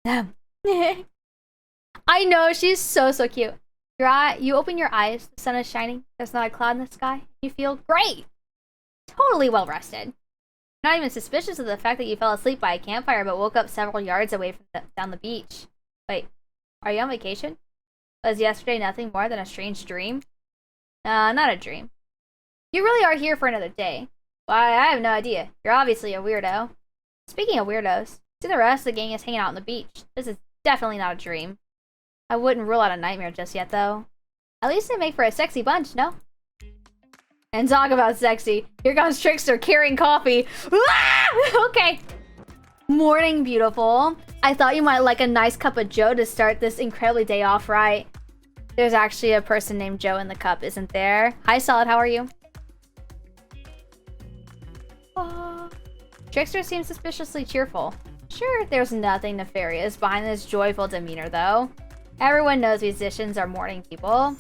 I know, she's so cute. You open your eyes, the sun is shining, there's not a cloud in the sky, you feel great! Totally well rested. Not even suspicious of the fact that you fell asleep by a campfire but woke up several yards away from down the beach. Wait, are you on vacation? Was yesterday nothing more than a strange dream? Not a dream. You really are here for another day. Why, I have no idea. You're obviously a weirdo. Speaking of weirdos, see the rest of the gang is hanging out on the beach. This is definitely not a dream. I wouldn't rule out a nightmare just yet, though. At least they make for a sexy bunch, no? And talk about sexy. Here comes Trickster carrying coffee. Okay. Morning, beautiful. I thought you might like a nice cup of Joe to start this incredibly day off right. There's actually a person named Joe in the cup, isn't there? Hi, Solid, how are you? Trickster seems suspiciously cheerful. Sure, there's nothing nefarious behind this joyful demeanor, though. Everyone knows musicians are morning people.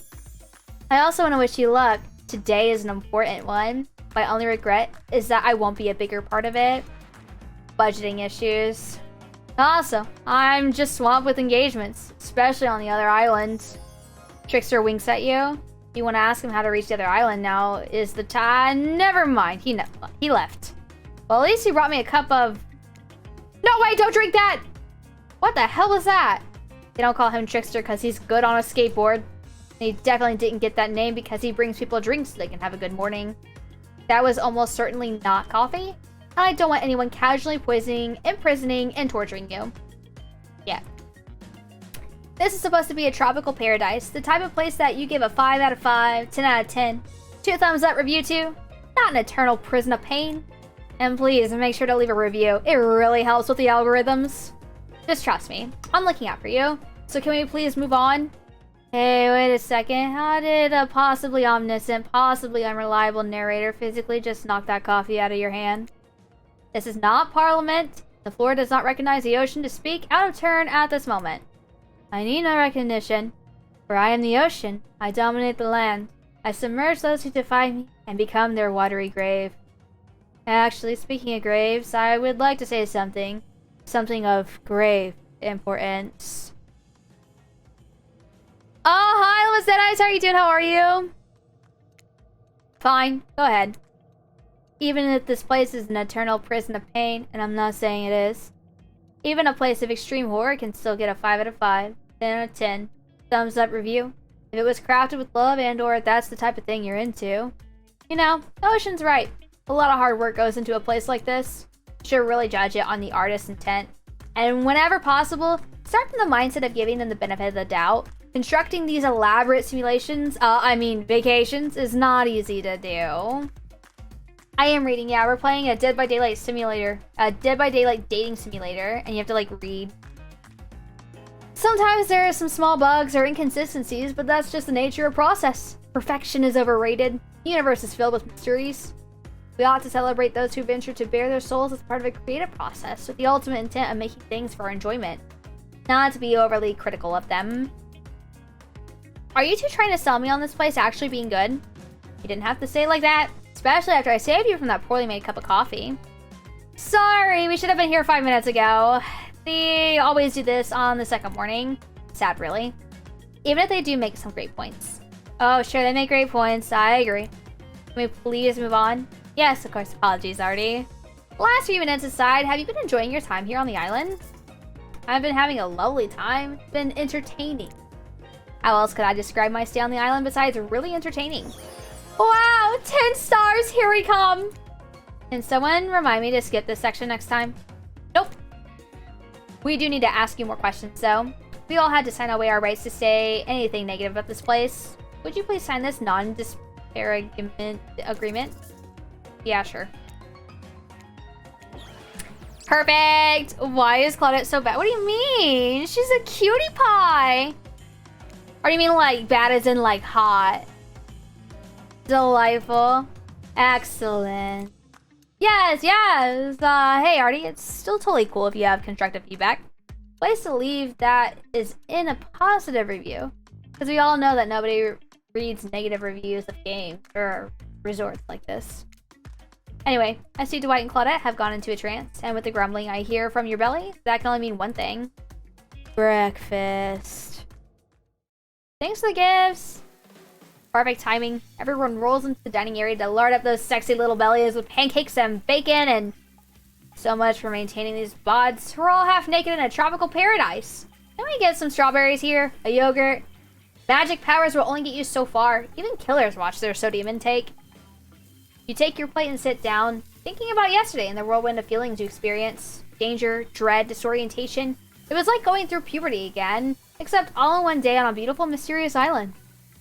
I also want to wish you luck. Today is an important one. My only regret is that I won't be a bigger part of it. Budgeting issues. Also, I'm just swamped with engagements, especially on the other islands. Trickster winks at you. You want to ask him how to reach the other island now is the time. Never mind, he left. Well, at least he brought me a cup of... No, wait, don't drink that! What the hell was that? They don't call him Trickster because he's good on a skateboard. And he definitely didn't get that name because he brings people drinks so they can have a good morning. That was almost certainly not coffee. I don't want anyone casually poisoning, imprisoning, and torturing you. Yeah. This is supposed to be a tropical paradise. The type of place that you give a 5 out of 5, 10 out of 10, 2 thumbs up review to. Not an eternal prison of pain. And please make sure to leave a review. It really helps with the algorithms. Just trust me. I'm looking out for you. So can we please move on? Hey, wait a second. How did a possibly omniscient, possibly unreliable narrator physically just knock that coffee out of your hand? This is not Parliament. The floor does not recognize the ocean to speak out of turn at this moment. I need no recognition. For I am the ocean. I dominate the land. I submerge those who defy me and become their watery grave. Actually, speaking of graves, I would like to say something. Something of grave importance. Oh, hi, Lemon Eyes. How are you doing? How are you? Fine. Go ahead. Even if this place is an eternal prison of pain, and I'm not saying it is, even a place of extreme horror can still get a 5 out of 5, 10 out of 10, thumbs up review. If it was crafted with love and or that's the type of thing you're into. You know, Ocean's right. A lot of hard work goes into a place like this. Should really judge it on the artist's intent. And whenever possible, start from the mindset of giving them the benefit of the doubt. Constructing these elaborate simulations, vacations, is not easy to do. I am reading, yeah, we're playing a Dead by Daylight simulator. A Dead by Daylight dating simulator, and you have to, like, read. Sometimes there are some small bugs or inconsistencies, but that's just the nature of process. Perfection is overrated. The universe is filled with mysteries. We ought to celebrate those who venture to bare their souls as part of a creative process with the ultimate intent of making things for our enjoyment, not to be overly critical of them. Are you two trying to sell me on this place actually being good? You didn't have to say it like that, especially after I saved you from that poorly made cup of coffee. Sorry, we should have been here 5 minutes ago. They always do this on the second morning. Sad, really. Even if they do make some great points. Oh, sure, they make great points. I agree. Can we please move on? Yes, of course. Apologies, Artie. Last few minutes aside, have you been enjoying your time here on the island? I've been having a lovely time. It's been entertaining. How else could I describe my stay on the island besides really entertaining? Wow, 10 stars, here we come! Can someone remind me to skip this section next time? Nope. We do need to ask you more questions, though. We all had to sign away our rights to say anything negative about this place. Would you please sign this non-disparagement agreement? Yeah, sure. Perfect! Why is Claudette so bad? What do you mean? She's a cutie pie! Or do you mean like bad as in like hot? Delightful. Excellent. Yes, yes! Hey Artie, it's still totally cool if you have constructive feedback. Place to leave that is in a positive review. Because we all know that nobody reads negative reviews of games or resorts like this. Anyway, I see Dwight and Claudette have gone into a trance, and with the grumbling I hear from your belly, that can only mean one thing. Breakfast. Thanks for the gifts. Perfect timing. Everyone rolls into the dining area to lard up those sexy little bellies with pancakes and bacon, and so much for maintaining these bods. We're all half naked in a tropical paradise. Can we get some strawberries here? A yogurt? Magic powers will only get you so far. Even killers watch their sodium intake. You take your plate and sit down, thinking about yesterday and the whirlwind of feelings you experienced. Danger, dread, disorientation. It was like going through puberty again, except all in one day on a beautiful, mysterious island.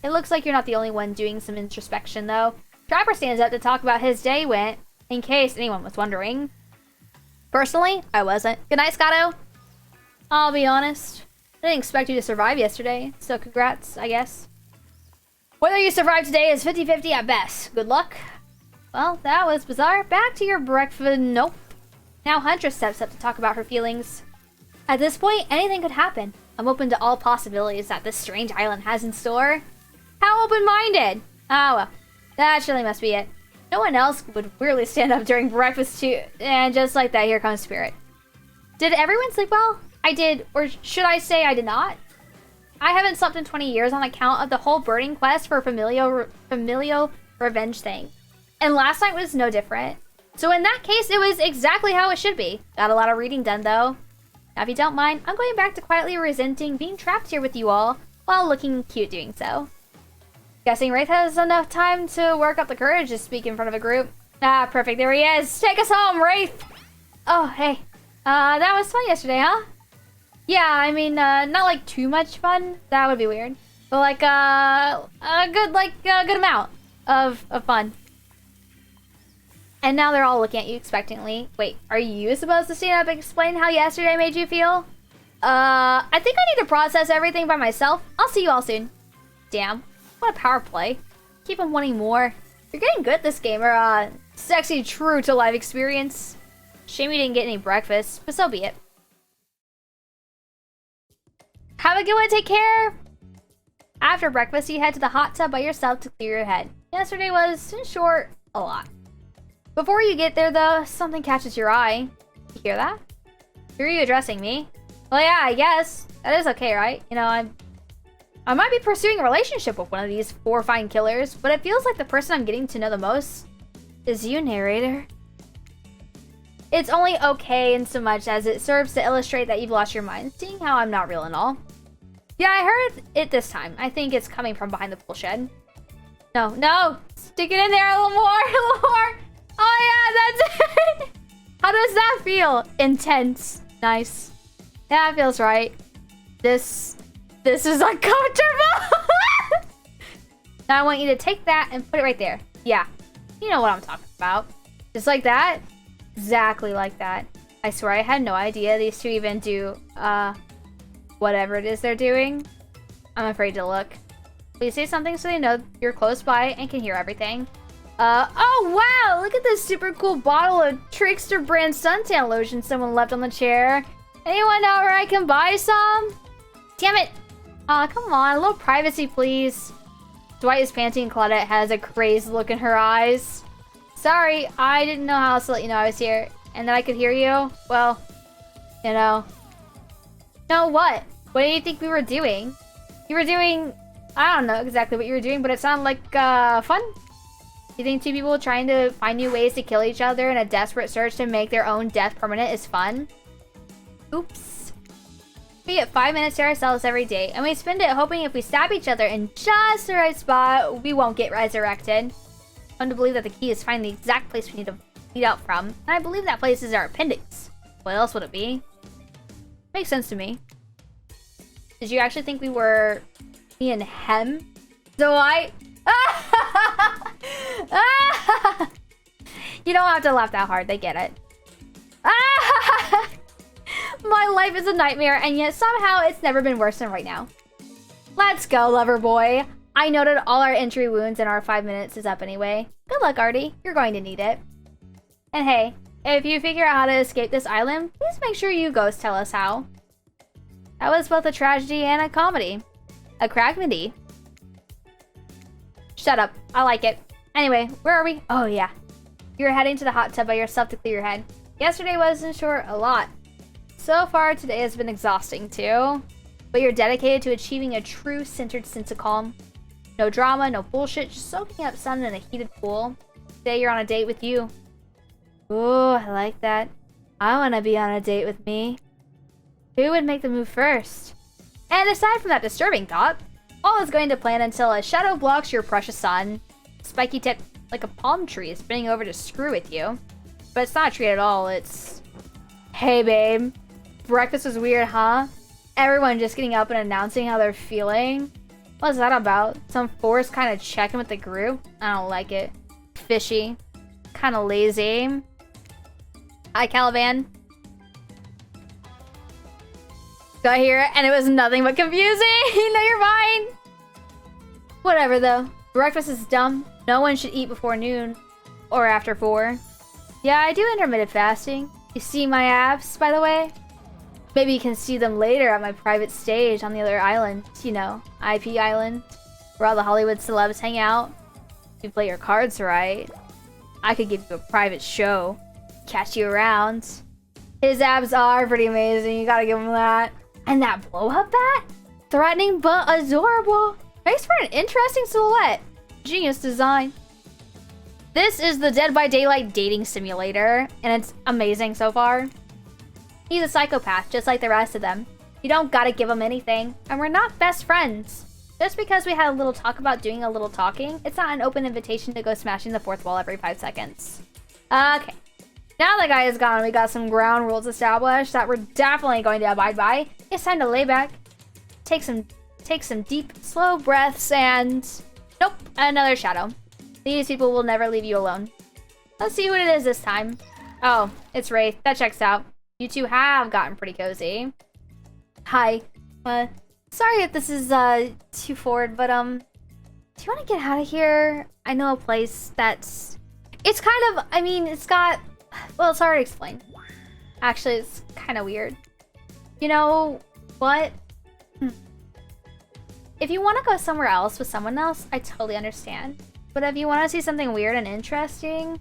It looks like you're not the only one doing some introspection, though. Trapper stands up to talk about his day went, in case anyone was wondering. Personally, I wasn't. Good night, Scotto. I'll be honest. I didn't expect you to survive yesterday, so congrats, I guess. Whether you survive today is 50-50 at best. Good luck. Well, that was bizarre. Back to your breakfast. Nope. Now Huntress steps up to talk about her feelings. At this point, anything could happen. I'm open to all possibilities that this strange island has in store. How open-minded! Ah, well. That surely must be it. No one else would weirdly stand up during breakfast too. And just like that, here comes Spirit. Did everyone sleep well? I did, or should I say I did not? I haven't slept in 20 years on account of the whole burning quest for familial revenge thing. And last night was no different. So in that case, it was exactly how it should be. Got a lot of reading done though. Now if you don't mind, I'm going back to quietly resenting being trapped here with you all, while looking cute doing so. Guessing Wraith has enough time to work up the courage to speak in front of a group. Ah, perfect, there he is. Take us home, Wraith! Oh, hey. That was fun yesterday, huh? Yeah, I mean, not like too much fun. That would be weird. But like, a good amount of fun. And now they're all looking at you expectantly. Wait, are you supposed to stand up and explain how yesterday made you feel? I think I need to process everything by myself. I'll see you all soon. Damn, what a power play. Keep on wanting more. You're getting good at this game, or sexy true to life experience. Shame you didn't get any breakfast, but so be it. Have a good one, take care! After breakfast, you head to the hot tub by yourself to clear your head. Yesterday was, in short, a lot. Before you get there, though, something catches your eye. You hear that? Who are you addressing, me? Well, yeah, I guess. That is okay, right? You know, I might be pursuing a relationship with one of these 4 fine killers, but it feels like the person I'm getting to know the most is you, narrator. It's only okay in so much as it serves to illustrate that you've lost your mind, seeing how I'm not real and all. Yeah, I heard it this time. I think it's coming from behind the pool shed. No, stick it in there a little more, a little more. Oh yeah, that's it. How does that feel? Intense. Nice. Yeah, it feels right. This is uncomfortable. Now I want you to take that and put it right there. Yeah, you know what I'm talking about. Just like that. Exactly like that. I swear I had no idea these two even do, whatever it is they're doing. I'm afraid to look. Please say something so they know you're close by and can hear everything. Oh wow! Look at this super cool bottle of Trickster brand suntan lotion someone left on the chair. Anyone know where I can buy some? Damn it! Aw, come on, a little privacy please. Dwight is panting and Claudette has a crazed look in her eyes. Sorry, I didn't know how else to let you know I was here. And that I could hear you? Well, you know. No, what? What do you think we were doing? You were doing... I don't know exactly what you were doing, but it sounded like, fun? You think 2 people trying to find new ways to kill each other in a desperate search to make their own death permanent is fun? Oops. We get 5 minutes to ourselves every day, and we spend it hoping if we stab each other in just the right spot, we won't get resurrected. Fun to believe that the key is finding the exact place we need to lead out from, and I believe that place is our appendix. What else would it be? Makes sense to me. Did you actually think we were me and him? So you don't have to laugh that hard, they get it. My life is a nightmare, and yet somehow it's never been worse than right now. Let's go, lover boy. I noted all our entry wounds and our 5 minutes is up anyway. Good luck, Artie. You're going to need it. And hey, if you figure out how to escape this island, please make sure you ghost tell us how. That was both a tragedy and a comedy. A cragmedy. Shut up. I like it. Anyway, where are we? Oh, yeah. You're heading to the hot tub by yourself to clear your head. Yesterday was, in short, a lot. So far, today has been exhausting too. But you're dedicated to achieving a true centered sense of calm. No drama, no bullshit, just soaking up sun in a heated pool. Today you're on a date with you. Ooh, I like that. I want to be on a date with me. Who would make the move first? And aside from that disturbing thought, all is going to plan until a shadow blocks your precious sun. Spiky tip like a palm tree is bending over to screw with you. But it's not a tree at all, it's... Hey babe, breakfast was weird, huh? Everyone just getting up and announcing how they're feeling. What's that about? Some forced kind of check-in with the group? I don't like it. Fishy. Kind of lazy. Hi, Caliban. Got here, and it was nothing but confusing. No, you're fine. Whatever, though. Breakfast is dumb. No one should eat before noon. Or after 4. Yeah, I do intermittent fasting. You see my abs, by the way? Maybe you can see them later at my private stage on the other island. You know, IP Island. Where all the Hollywood celebs hang out. If you play your cards right, I could give you a private show. Catch you around. His abs are pretty amazing. You gotta give him that. And that blow-up bat? Threatening but adorable. Makes for an interesting silhouette. Genius design. This is the Dead by Daylight dating simulator, and it's amazing so far. He's a psychopath, just like the rest of them. You don't gotta give him anything, and we're not best friends. Just because we had a little talk about doing a little talking, it's not an open invitation to go smashing the fourth wall every 5 seconds. Okay. Now the guy is gone, we got some ground rules established that we're definitely going to abide by. It's time to lay back, take some deep, slow breaths, and... Nope, another shadow. These people will never leave you alone. Let's see what it is this time. Oh, it's Wraith. That checks out. You two have gotten pretty cozy. Hi. Sorry if this is too forward, but do you want to get out of here? I know a place that's... It's kind of... I mean, it's got... Well, it's hard to explain. Actually, it's kind of weird. You know what? If you want to go somewhere else with someone else, I totally understand. But if you want to see something weird and interesting,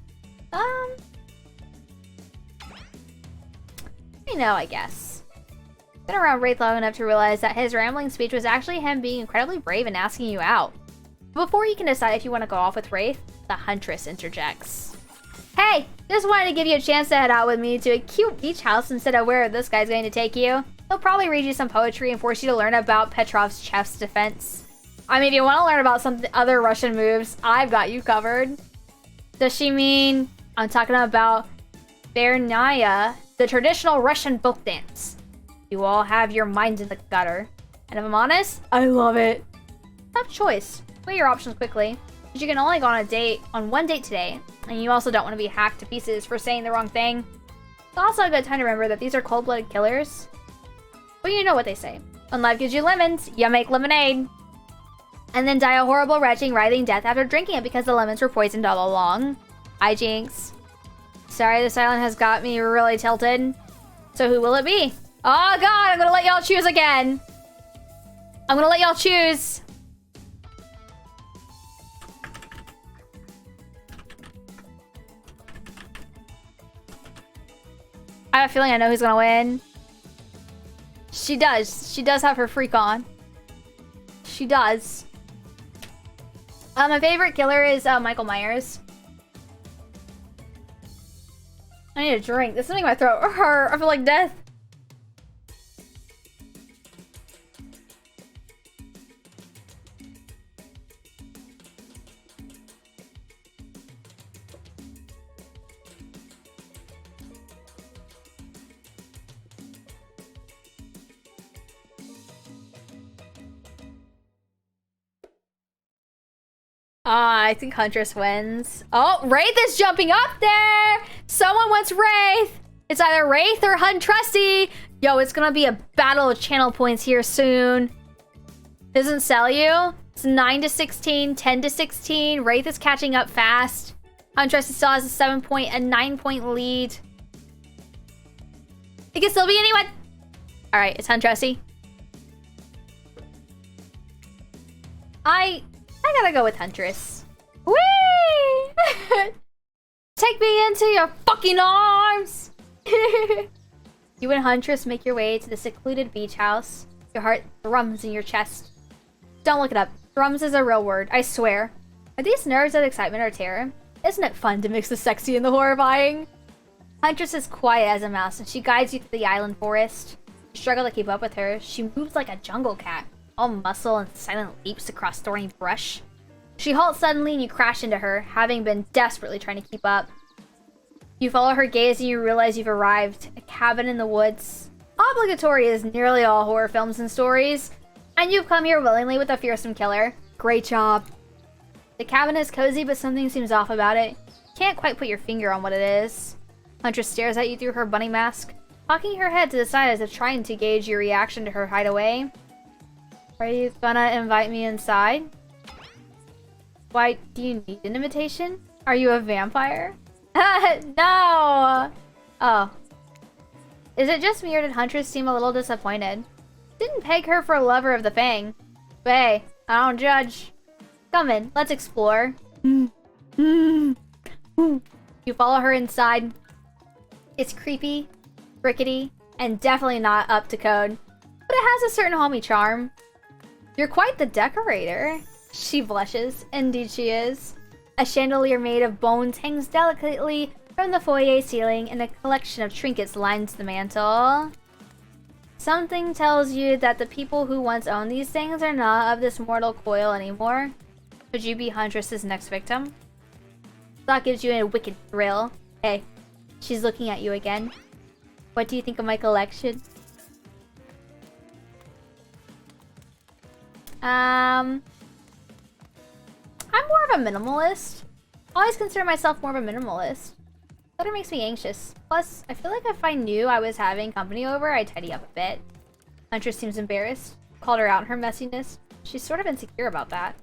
you know, I guess. Been around Wraith long enough to realize that his rambling speech was actually him being incredibly brave and asking you out. Before you can decide if you want to go off with Wraith, the Huntress interjects. Hey, just wanted to give you a chance to head out with me to a cute beach house instead of where this guy's going to take you. He'll probably read you some poetry and force you to learn about Petrov's chef's defense. I mean, if you want to learn about some other Russian moves, I've got you covered. Does she mean... I'm talking about Bernaya, the traditional Russian folk dance. You all have your minds in the gutter. And if I'm honest, I love it. Tough choice. Weigh your options quickly. But you can only go on one date today. And you also don't want to be hacked to pieces for saying the wrong thing. It's also a good time to remember that these are cold-blooded killers. But you know what they say. When life gives you lemons, you make lemonade. And then die a horrible, retching, writhing death after drinking it because the lemons were poisoned all along. Hi, Jinx. Sorry, this island has got me really tilted. So who will it be? Oh god, I'm gonna let y'all choose again. I'm gonna let y'all choose. I have a feeling I know who's gonna win. She does. She does have her freak on. She does. My favorite killer is Michael Myers. I need a drink. This is making my throat hurt. I feel like death. I think Huntress wins. Oh, Wraith is jumping up there! Someone wants Wraith! It's either Wraith or Huntressy! Yo, it's gonna be a battle of channel points here soon. Doesn't sell you? It's 9 to 16, 10 to 16. Wraith is catching up fast. Huntressy still has a 9-point lead. It can still be anyone! Alright, it's Huntressy. I gotta go with Huntress. Whee! Take me into your fucking arms! You and Huntress make your way to the secluded beach house. Your heart thrums in your chest. Don't look it up. Thrums is a real word, I swear. Are these nerves of excitement or terror? Isn't it fun to mix the sexy and the horrifying? Huntress is quiet as a mouse, and she guides you through the island forest. You struggle to keep up with her. She moves like a jungle cat, all muscle and silent leaps across thorny brush. She halts suddenly and you crash into her, having been desperately trying to keep up. You follow her gaze and you realize you've arrived. A cabin in the woods. Obligatory is nearly all horror films and stories. And you've come here willingly with a fearsome killer. Great job. The cabin is cozy, but something seems off about it. Can't quite put your finger on what it is. Huntress stares at you through her bunny mask, cocking her head to the side as if trying to gauge your reaction to her hideaway. Are you gonna invite me inside? Why, do you need an invitation? Are you a vampire? No! Oh. Is it just me or did Huntress seem a little disappointed? Didn't peg her for a lover of the Fang. But hey, I don't judge. Come in, let's explore. You follow her inside. It's creepy, rickety, and definitely not up to code. But it has a certain homey charm. You're quite the decorator. She blushes. Indeed she is. A chandelier made of bones hangs delicately from the foyer ceiling, and a collection of trinkets lines the mantle. Something tells you that the people who once owned these things are not of this mortal coil anymore. Could you be Huntress's next victim? Thought gives you a wicked thrill. Hey, she's looking at you again. What do you think of my collection? I'm more of a minimalist. Always consider myself more of a minimalist. Clutter makes me anxious. Plus, I feel like if I knew I was having company over, I'd tidy up a bit. Huntress seems embarrassed. Called her out in her messiness. She's sort of insecure about that.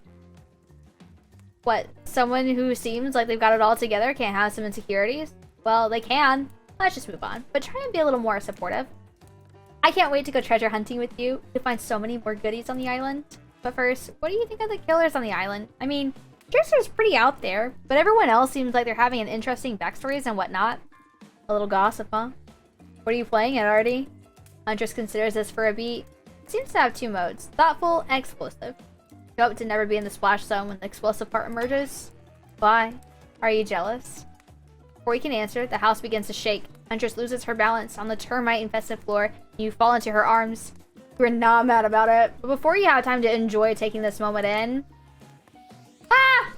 What? Someone who seems like they've got it all together can't have some insecurities? Well, they can. Let's just move on. But try and be a little more supportive. I can't wait to go treasure hunting with you to find so many more goodies on the island. But first, what do you think of the killers on the island? I mean, Dresser's pretty out there, but everyone else seems like they're having an interesting backstories and whatnot. A little gossip, huh? What are you playing at, Artie? Huntress considers this for a beat. It seems to have two modes, thoughtful and explosive. You hope to never be in the splash zone when the explosive part emerges. Why? Are you jealous? Before you can answer, the house begins to shake. Huntress loses her balance on the termite-infested floor, and you fall into her arms. You're not mad about it, but before you have time to enjoy taking this moment in... Ah!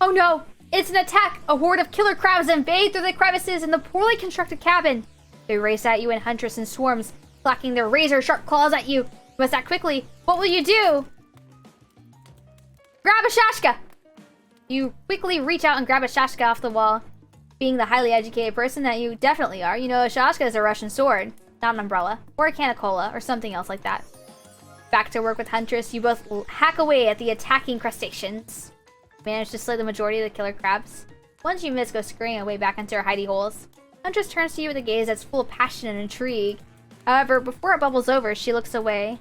Oh no! It's an attack! A horde of killer crabs invade through the crevices in the poorly constructed cabin. They race at you in Huntress in swarms, clacking their razor-sharp claws at you. You must act quickly. What will you do? Grab a Shashka! You quickly reach out and grab a Shashka off the wall. Being the highly educated person that you definitely are, you know a Shashka is a Russian sword, not an umbrella, or a can of cola, or something else like that. Back to work with Huntress, you both hack away at the attacking crustaceans. Manage to slay the majority of the killer crabs. Once you miss, go scurrying away back into her hidey holes. Huntress turns to you with a gaze that's full of passion and intrigue. However, before it bubbles over, she looks away,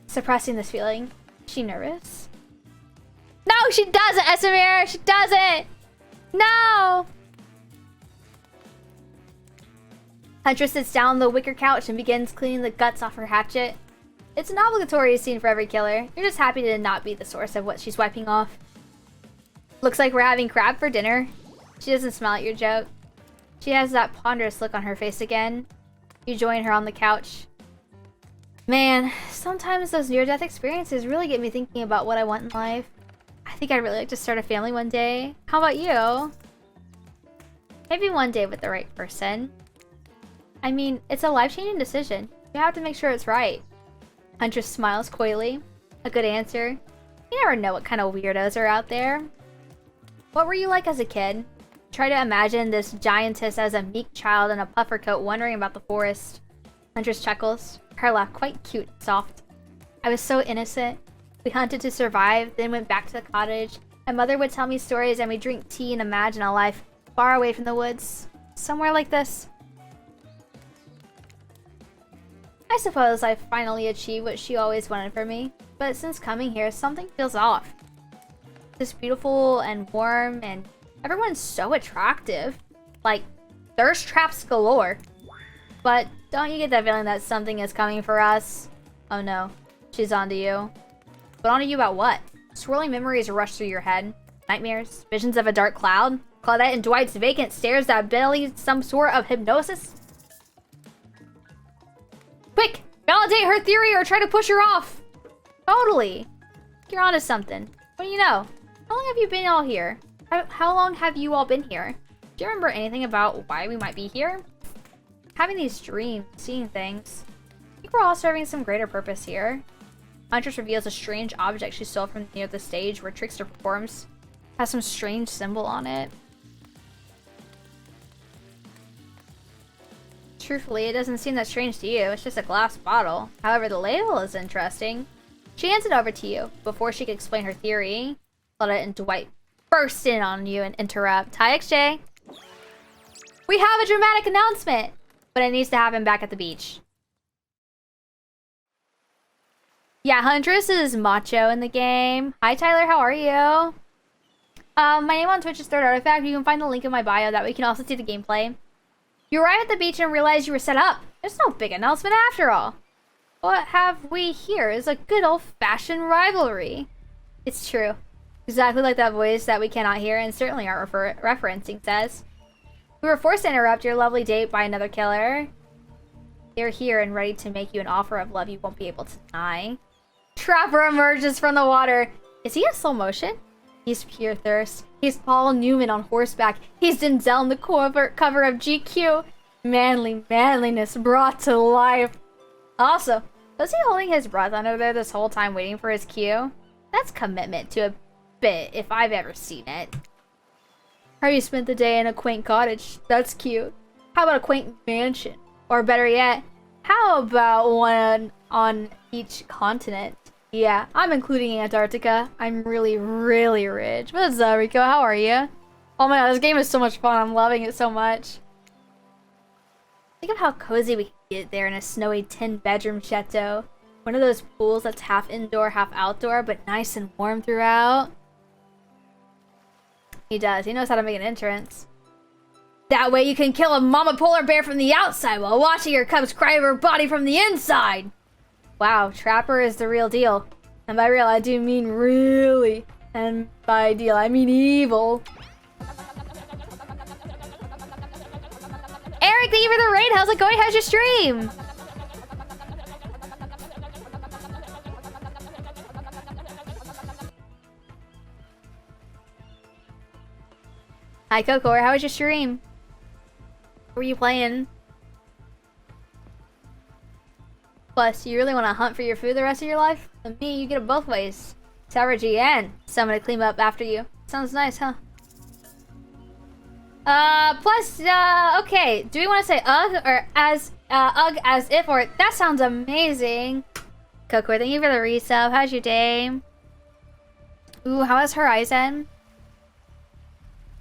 suppressing this feeling. Is she nervous? No, she doesn't, Esamir! She doesn't! No! Huntress sits down on the wicker couch and begins cleaning the guts off her hatchet. It's an obligatory scene for every killer. You're just happy to not be the source of what she's wiping off. Looks like we're having crab for dinner. She doesn't smile at your joke. She has that ponderous look on her face again. You join her on the couch. Man, sometimes those near-death experiences really get me thinking about what I want in life. I think I'd really like to start a family one day. How about you? Maybe one day with the right person. I mean, it's a life-changing decision. You have to make sure it's right. Huntress smiles coyly. A good answer. You never know what kind of weirdos are out there. What were you like as a kid? Try to imagine this giantess as a meek child in a puffer coat wandering about the forest. Huntress chuckles, her laugh quite cute and soft. I was so innocent. We hunted to survive, then went back to the cottage. My mother would tell me stories and we'd drink tea and imagine a life far away from the woods. Somewhere like this. I suppose I finally achieved what she always wanted for me, but since coming here, something feels off. It's beautiful and warm, and everyone's so attractive. Like, thirst traps galore. But Don't you get that feeling that something is coming for us? Oh no, she's onto you. But onto you about what? Swirling memories rush through your head. Nightmares, visions of a dark cloud. Claudette and Dwight's vacant stares that belly some sort of hypnosis. Quick! Validate her theory or try to push her off! Totally! You're onto something. What do you know? How long have you been all here? How long have you all been here? Do you remember anything about why we might be here? Having these dreams, seeing things. I think we're all serving some greater purpose here. Huntress reveals a strange object she stole from near the stage where Trickster performs. It has some strange symbol on it. Truthfully, it doesn't seem that strange to you. It's just a glass bottle. However, the label is interesting. She hands it over to you. Before she can explain her theory, Claudette and Dwight burst in on you and interrupt. Hi, XJ. We have a dramatic announcement, but it needs to happen back at the beach. Yeah, Huntress is macho in the game. Hi, Tyler. How are you? My name on Twitch is Third Artifact. You can find the link in my bio. That way you can also see the gameplay. You arrive at the beach and realize you were set up. There's no big announcement after all. What have we here is a good old-fashioned rivalry. It's true. Exactly like that voice that we cannot hear and certainly aren't referencing says. We were forced to interrupt your lovely date by another killer. They're here and ready to make you an offer of love you won't be able to deny. Trapper emerges from the water. Is he in slow motion? He's pure thirst. He's Paul Newman on horseback. He's Denzel in the cover of GQ. Manliness brought to life. Also, was he holding his breath under there this whole time waiting for his cue? That's commitment to a bit if I've ever seen it. How you spent the day in a quaint cottage? That's cute. How about a quaint mansion? Or better yet, how about one on each continent? Yeah, I'm including Antarctica. I'm really, really rich. What's up, Rico? How are you? Oh my god, this game is so much fun. I'm loving it so much. Think of how cozy we could get there in a snowy 10-bedroom chateau. One of those pools that's half indoor, half outdoor, but nice and warm throughout. He does. He knows how to make an entrance. That way you can kill a mama polar bear from the outside while watching your cubs cry over her body from the inside. Wow, Trapper is the real deal. And by real, I do mean really. And by deal, I mean evil. Eric, thank you for the raid. How's it going? How's your stream? Hi, Coco. How was your stream? What were you playing? Plus, you really want to hunt for your food the rest of your life? And me, you get it both ways. Tower GN. Someone to clean up after you. Sounds nice, huh? Okay. Do we want to say ugh or ugh as if or that sounds amazing. Coco, thank you for the resub. How's your day? Ooh, how is Horizon?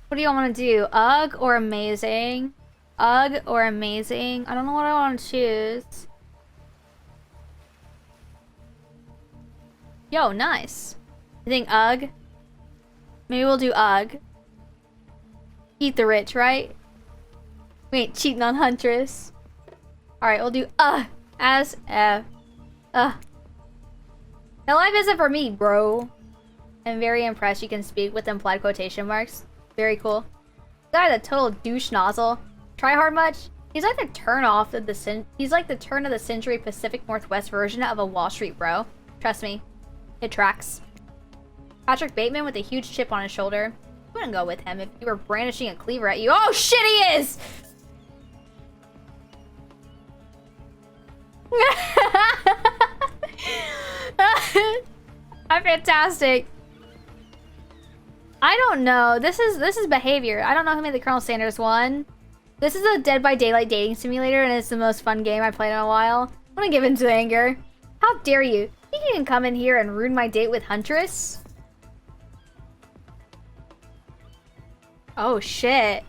What do y'all want to do? Ugh or amazing? Ugh or amazing? I don't know what I want to choose. Yo, nice. I think ugh. Maybe we'll do ugh. Eat the rich, right? We ain't cheating on Huntress. Alright, we'll do as if. That life isn't for me, bro. I'm very impressed you can speak with implied quotation marks. Very cool. Guy's a total douche nozzle. Try hard much? He's like the turn of the century Pacific Northwest version of a Wall Street bro. Trust me. It tracks. Patrick Bateman with a huge chip on his shoulder. I wouldn't go with him if you were brandishing a cleaver at you. Oh shit, he is! I'm fantastic. I don't know. This is behavior. I don't know who made the Colonel Sanders one. This is a Dead by Daylight dating simulator, and it's the most fun game I've played in a while. I'm gonna give in to anger. How dare you? Think you can come in here and ruin my date with Huntress? Oh shit.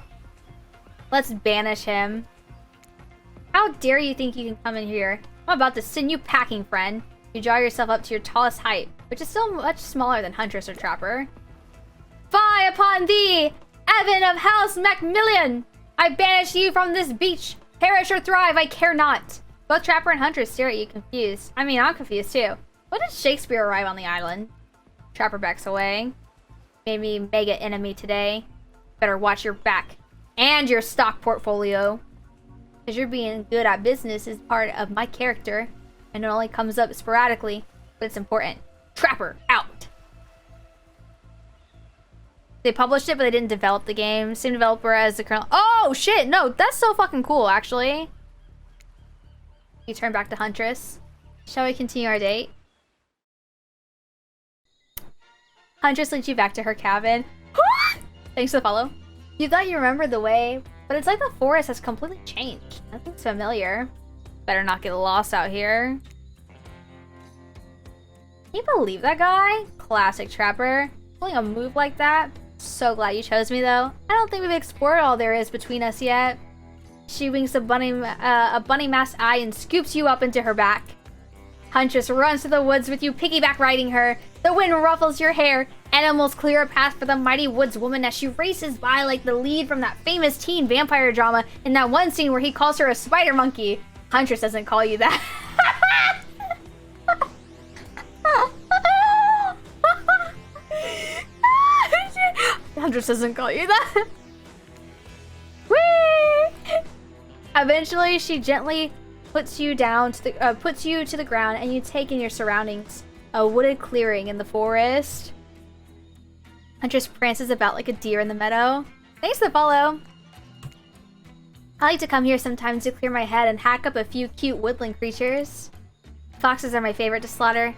Let's banish him. How dare you think you can come in here? I'm about to send you packing, friend. You draw yourself up to your tallest height, which is still much smaller than Huntress or Trapper. Fie upon thee, Evan of House Macmillan! I banish you from this beach. Perish or thrive, I care not. Both Trapper and Huntress stare at you confused. I mean, I'm confused too. When did Shakespeare arrive on the island? Trapper backs away. Made me mega enemy today. Better watch your back. And your stock portfolio. Because you're being good at business is part of my character. And it only comes up sporadically. But it's important. Trapper, out! They published it, but they didn't develop the game. Same developer as the kernel. Oh, shit! No, that's so fucking cool, actually. You turn back to Huntress. Shall we continue our date? Huntress leads you back to her cabin. Thanks for the follow. You thought you remembered the way, but it's like the forest has completely changed. Nothing's familiar. Better not get lost out here. Can you believe that guy? Classic Trapper. Pulling a move like that. So glad you chose me, though. I don't think we've explored all there is between us yet. She winks a bunny masked eye and scoops you up into her back. Huntress runs to the woods with you, piggyback riding her. The wind ruffles your hair. Animals clear a path for the mighty woodswoman as she races by like the lead from that famous teen vampire drama in that one scene where he calls her a spider monkey. Huntress doesn't call you that. Huntress doesn't call you that. Whee! Eventually, she gently puts you down to the ground, and you take in your surroundings. A wooded clearing in the forest. Huntress prances about like a deer in the meadow. Thanks for the follow. I like to come here sometimes to clear my head and hack up a few cute woodland creatures. Foxes are my favorite to slaughter.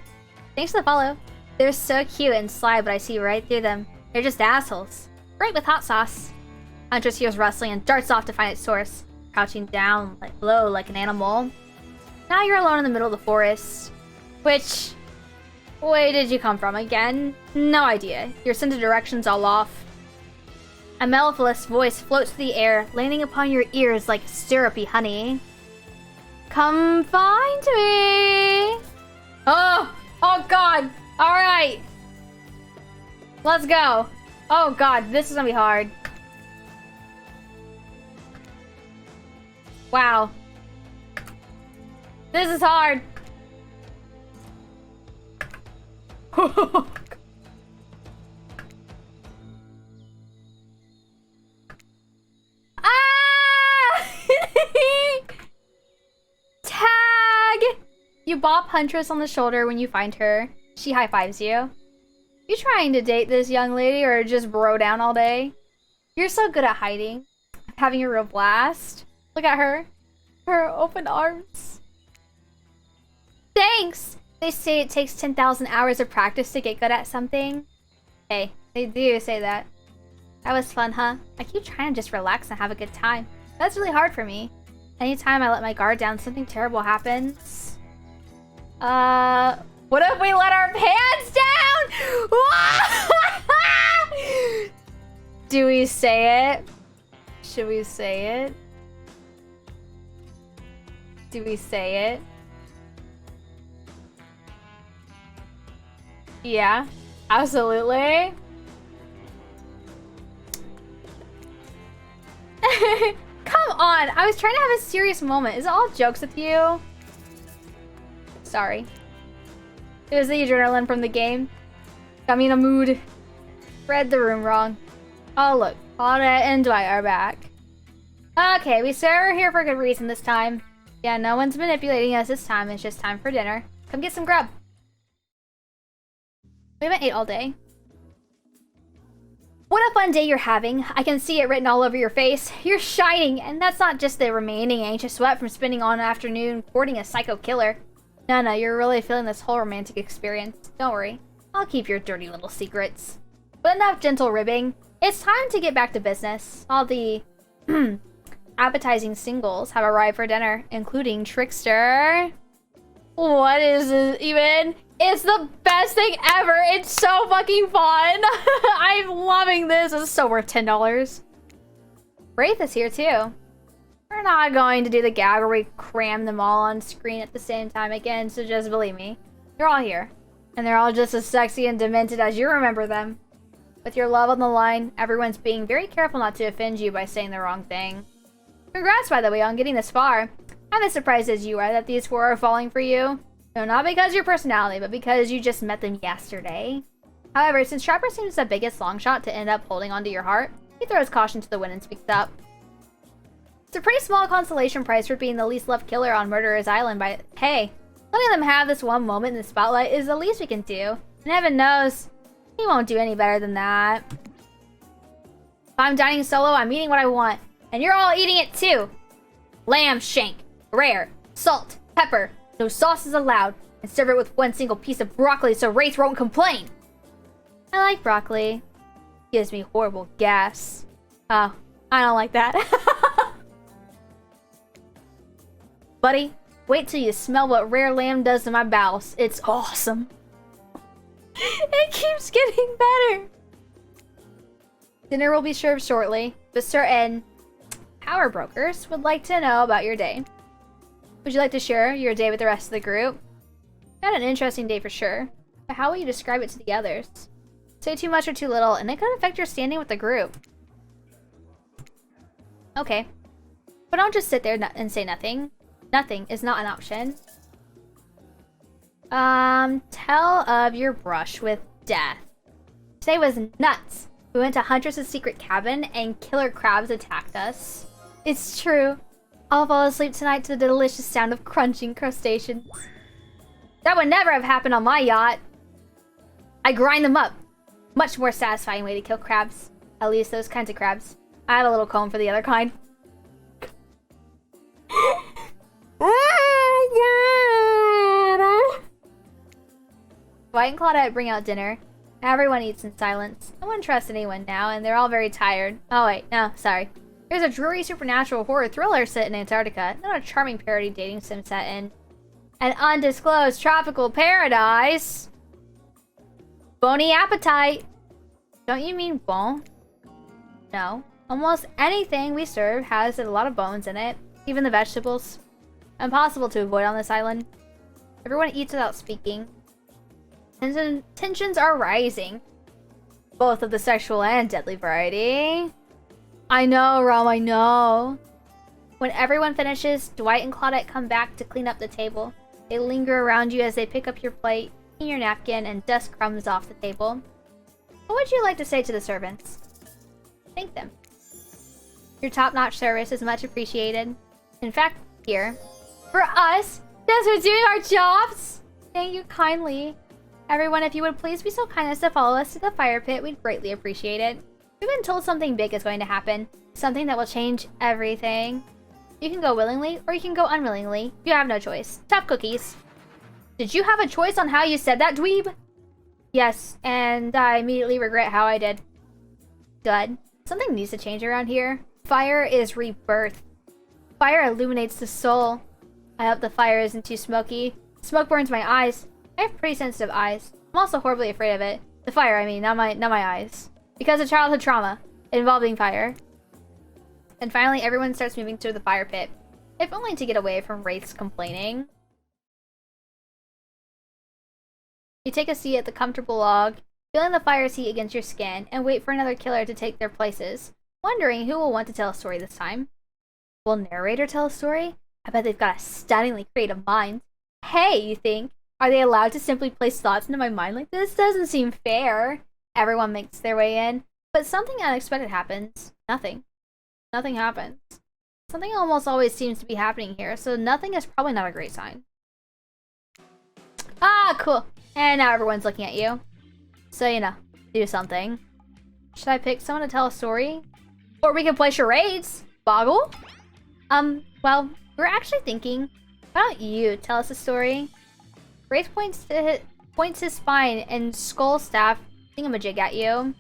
Thanks for the follow. They're so cute and sly, but I see right through them. They're just assholes. Great with hot sauce. Huntress hears rustling and darts off to find its source, crouching down low like an animal. Now you're alone in the middle of the forest. Which way did you come from again? No idea. Your sense of direction's all off. A mellifluous voice floats through the air, landing upon your ears like syrupy honey. Come find me! Oh god! Alright! Let's go! Oh god, this is gonna be hard. Wow. This is hard! Ah! Tag! You bop Huntress on the shoulder when you find her. She high-fives you. You trying to date this young lady or just bro down all day? You're so good at hiding. Having a real blast. Look at her. Her open arms. Thanks! They say it takes 10,000 hours of practice to get good at something. Hey, they do say that. That was fun, huh? I keep trying to just relax and have a good time. That's really hard for me. Anytime I let my guard down, something terrible happens. What if we let our pants down? Do we say it? Should we say it? Do we say it? Yeah, absolutely. Come on, I was trying to have a serious moment. Is it all jokes with you? Sorry. It was the adrenaline from the game. Got me in a mood. Read the room wrong. Oh look, Claudette and Dwight are back. Okay, we swear we're here for a good reason this time. Yeah, no one's manipulating us this time. It's just time for dinner. Come get some grub. We haven't ate all day. What a fun day you're having. I can see it written all over your face. You're shining, and that's not just the remaining anxious sweat from spending all an afternoon courting a psycho killer. No, you're really feeling this whole romantic experience. Don't worry. I'll keep your dirty little secrets. But enough gentle ribbing. It's time to get back to business. All the appetizing singles have arrived for dinner, including Trickster. What is this even? It's the best thing ever. It's so fucking fun. I'm loving this. It's so worth $10. Wraith is here too. We're not going to do the gag where we cram them all on screen at the same time again, so just believe me. They're all here. And they're all just as sexy and demented as you remember them. With your love on the line, everyone's being very careful not to offend you by saying the wrong thing. Congrats, by the way, on getting this far. I'm as surprised as you are that these four are falling for you. No, not because of your personality, but because you just met them yesterday. However, since Trapper seems the biggest long shot to end up holding onto your heart, he throws caution to the wind and speaks up. It's a pretty small consolation prize for being the least loved killer on Murderer's Island, but hey, letting them have this one moment in the spotlight is the least we can do. And heaven knows, he won't do any better than that. If I'm dining solo, I'm eating what I want. And you're all eating it too. Lamb shank. Rare. Salt. Pepper. No sauces allowed. And serve it with one single piece of broccoli so Wraith won't complain. I like broccoli. Gives me horrible gas. Oh, I don't like that. Buddy, wait till you smell what rare lamb does to my bowels. It's awesome. It keeps getting better. Dinner will be served shortly, but certain power brokers would like to know about your day. Would you like to share your day with the rest of the group? Got an interesting day for sure, but how will you describe it to the others? Say too much or too little, and it could affect your standing with the group. Okay, but don't just sit there and say nothing. Nothing is not an option. Tell of your brush with death. Today was nuts. We went to Huntress's secret cabin and killer crabs attacked us. It's true. I'll fall asleep tonight to the delicious sound of crunching crustaceans. That would never have happened on my yacht. I grind them up. Much more satisfying way to kill crabs. At least those kinds of crabs. I have a little comb for the other kind. Dwight and Claudette bring out dinner. Everyone eats in silence. No one trusts anyone now, and they're all very tired. Oh wait, no, sorry. There's a dreary supernatural horror thriller set in Antarctica, not a charming parody dating sim set in an undisclosed tropical paradise. Bony appetite. Don't you mean bon? No. Almost anything we serve has a lot of bones in it, even the vegetables. Impossible to avoid on this island. Everyone eats without speaking. Tensions are rising. Both of the sexual and deadly variety. I know, Rom, I know. When everyone finishes, Dwight and Claudette come back to clean up the table. They linger around you as they pick up your plate, clean your napkin, and dust crumbs off the table. What would you like to say to the servants? Thank them. Your top-notch service is much appreciated. In fact, here. For us, just for doing our jobs! Thank you kindly. Everyone, if you would please be so kind as to follow us to the fire pit, we'd greatly appreciate it. We've been told something big is going to happen. Something that will change everything. You can go willingly, or you can go unwillingly. You have no choice. Tough cookies. Did you have a choice on how you said that, dweeb? Yes, and I immediately regret how I did. Good. Something needs to change around here. Fire is rebirth. Fire illuminates the soul. I hope the fire isn't too smoky. Smoke burns my eyes. I have pretty sensitive eyes. I'm also horribly afraid of it. The fire, I mean, not my eyes. Because of childhood trauma involving fire. And finally, everyone starts moving to the fire pit. If only to get away from Wraith's complaining. You take a seat at the comfortable log, feeling the fire's heat against your skin, and wait for another killer to take their places, wondering who will want to tell a story this time. Will narrator tell a story? I bet they've got a stunningly creative mind. Hey, you think? Are they allowed to simply place thoughts into my mind like this? Doesn't seem fair. Everyone makes their way in, but something unexpected happens. Nothing. Nothing happens. Something almost always seems to be happening here, so nothing is probably not a great sign. Ah, cool. And now everyone's looking at you. So, you know, do something. Should I pick someone to tell a story? Or we can play charades. Boggle? Well, we're actually thinking, why don't you tell us a story? Wraith points his spine and skull staff thingamajig at you.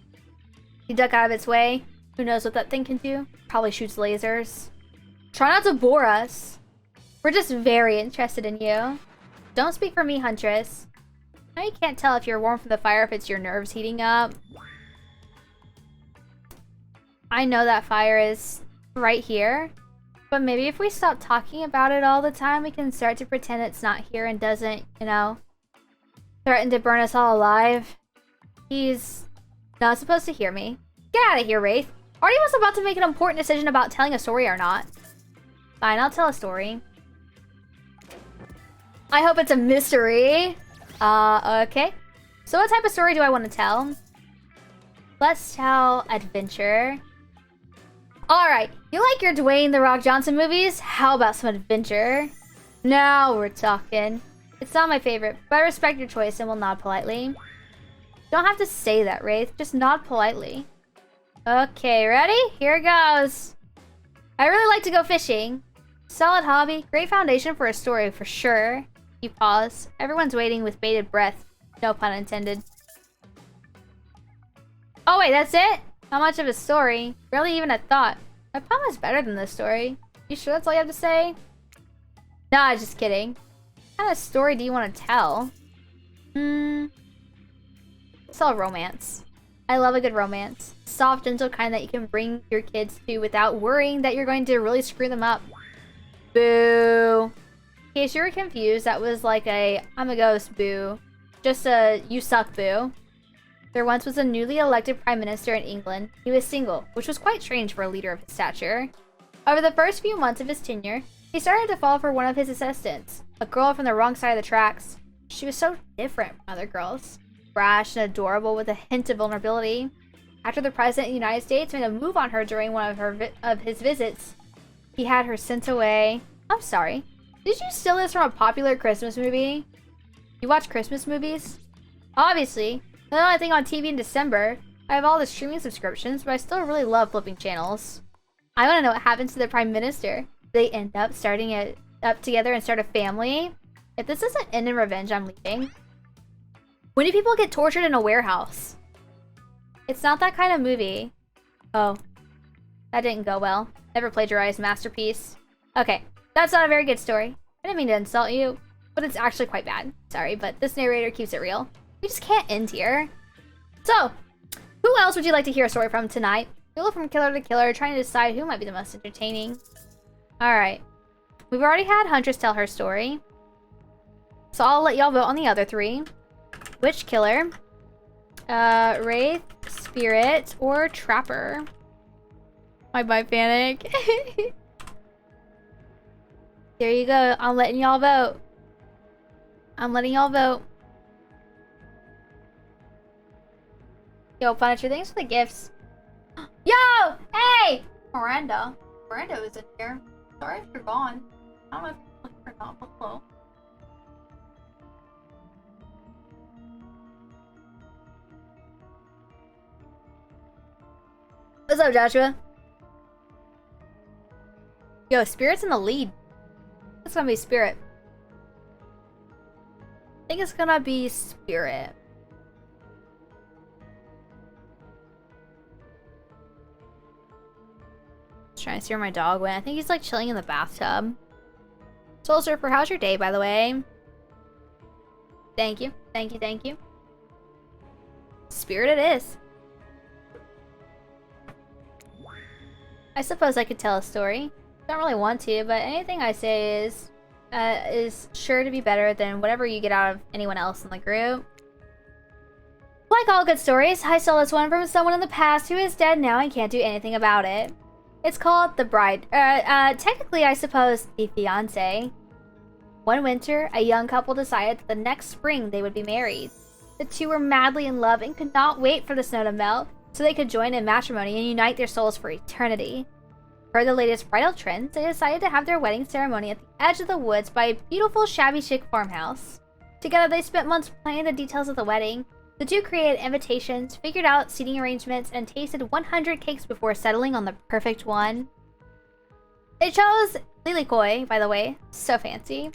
You duck out of its way. Who knows what that thing can do? Probably shoots lasers. Try not to bore us. We're just very interested in you. Don't speak for me, Huntress. I know you can't tell if you're warm from the fire if it's your nerves heating up. I know that fire is right here. But maybe if we stop talking about it all the time, we can start to pretend it's not here and doesn't, you know, threaten to burn us all alive. He's not supposed to hear me. Get out of here, Wraith. Artie was about to make an important decision about telling a story or not. Fine, I'll tell a story. I hope it's a mystery. Okay. So what type of story do I want to tell? Let's tell adventure. Alright, you like your Dwayne The Rock Johnson movies? How about some adventure? Now we're talking. It's not my favorite, but I respect your choice and will nod politely. You don't have to say that, Wraith. Just nod politely. Okay, ready? Here it goes. I really like to go fishing. Solid hobby. Great foundation for a story, for sure. You pause. Everyone's waiting with bated breath. No pun intended. Oh wait, that's it? Not much of a story. Barely even a thought. My poem is better than this story. You sure that's all you have to say? Nah, just kidding. What kind of story do you want to tell? Tell a romance. I love a good romance. Soft, gentle kind that you can bring your kids to without worrying that you're going to really screw them up. Boo. In case you were confused, that was like a I'm a ghost boo. Just a you suck boo. There once was a newly elected prime minister in England. He was single, which was quite strange for a leader of his stature. Over the first few months of his tenure, he started to fall for one of his assistants, a girl from the wrong side of the tracks. She was so different from other girls. Brash and adorable with a hint of vulnerability. After the president of the United States made a move on her during one of his visits, he had her sent away. I'm sorry. Did you steal this from a popular Christmas movie? You watch Christmas movies? Obviously. The only thing on TV in December. I have all the streaming subscriptions, but I still really love flipping channels. I want to know what happens to the prime minister. They end up starting it up together and start a family. If this doesn't end in revenge, I'm leaving. When do people get tortured in a warehouse? It's not that kind of movie. Oh. That didn't go well. Never plagiarized masterpiece. Okay. That's not a very good story. I didn't mean to insult you, but it's actually quite bad. Sorry, but this narrator keeps it real. We just can't end here. So, who else would you like to hear a story from tonight? You look from killer to killer, trying to decide who might be the most entertaining. Alright. We've already had Huntress tell her story. So I'll let y'all vote on the other three. Which killer? Wraith, Spirit, or Trapper? My butt panic. There you go. I'm letting y'all vote. I'm letting y'all vote. Yo, Punisher, thanks for the gifts. Yo! Hey! Miranda. Miranda was in here. Sorry if you're gone. I don't know if you're looking or not, but hello. What's up, Joshua? Yo, Spirit's in the lead. It's gonna be Spirit. I think it's gonna be Spirit. Just trying to see where my dog went. I think he's like chilling in the bathtub. Soul Surfer, how's your day, by the way? Thank you. Thank you, thank you. Spirit it is. I suppose I could tell a story. Don't really want to, but anything I say is sure to be better than whatever you get out of anyone else in the group. Like all good stories, I stole this one from someone in the past who is dead now and can't do anything about it. It's called The Bride. Technically, I suppose, the fiancé. One winter, a young couple decided that the next spring they would be married. The two were madly in love and could not wait for the snow to melt, so they could join in matrimony and unite their souls for eternity. Per the latest bridal trends, they decided to have their wedding ceremony at the edge of the woods by a beautiful shabby chic farmhouse. Together they spent months planning the details of the wedding. The two created invitations, figured out seating arrangements, and tasted 100 cakes before settling on the perfect one. They chose Lilikoi, by the way. So fancy.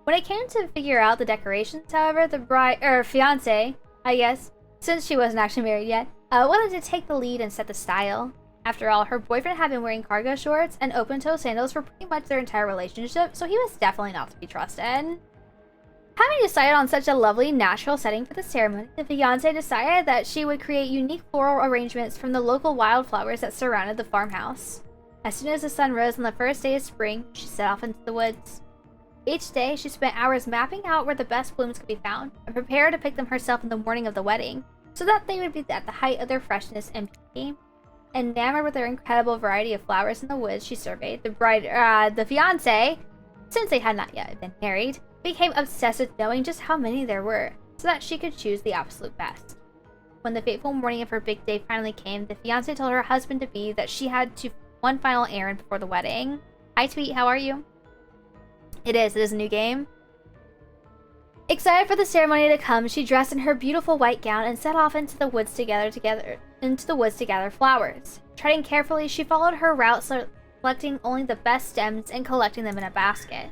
When it came to figure out the decorations, however, the fiancé, I guess, since she wasn't actually married yet, wanted to take the lead and set the style. After all, her boyfriend had been wearing cargo shorts and open-toe sandals for pretty much their entire relationship, so he was definitely not to be trusted. Having decided on such a lovely, natural setting for the ceremony, the fiancé decided that she would create unique floral arrangements from the local wildflowers that surrounded the farmhouse. As soon as the sun rose on the first day of spring, she set off into the woods. Each day, she spent hours mapping out where the best blooms could be found, and prepared to pick them herself in the morning of the wedding, so that they would be at the height of their freshness and beauty. Enamored with their incredible variety of flowers in the woods she surveyed, the fiancé, since they had not yet been married, became obsessed with knowing just how many there were, so that she could choose the absolute best. When the fateful morning of her big day finally came, the fiancé told her husband-to-be that she had one final errand before the wedding. Hi, Tweet, how are you? It is a new game. Excited for the ceremony to come, she dressed in her beautiful white gown and set off into the woods to gather flowers. Treading carefully, she followed her route, selecting only the best stems and collecting them in a basket.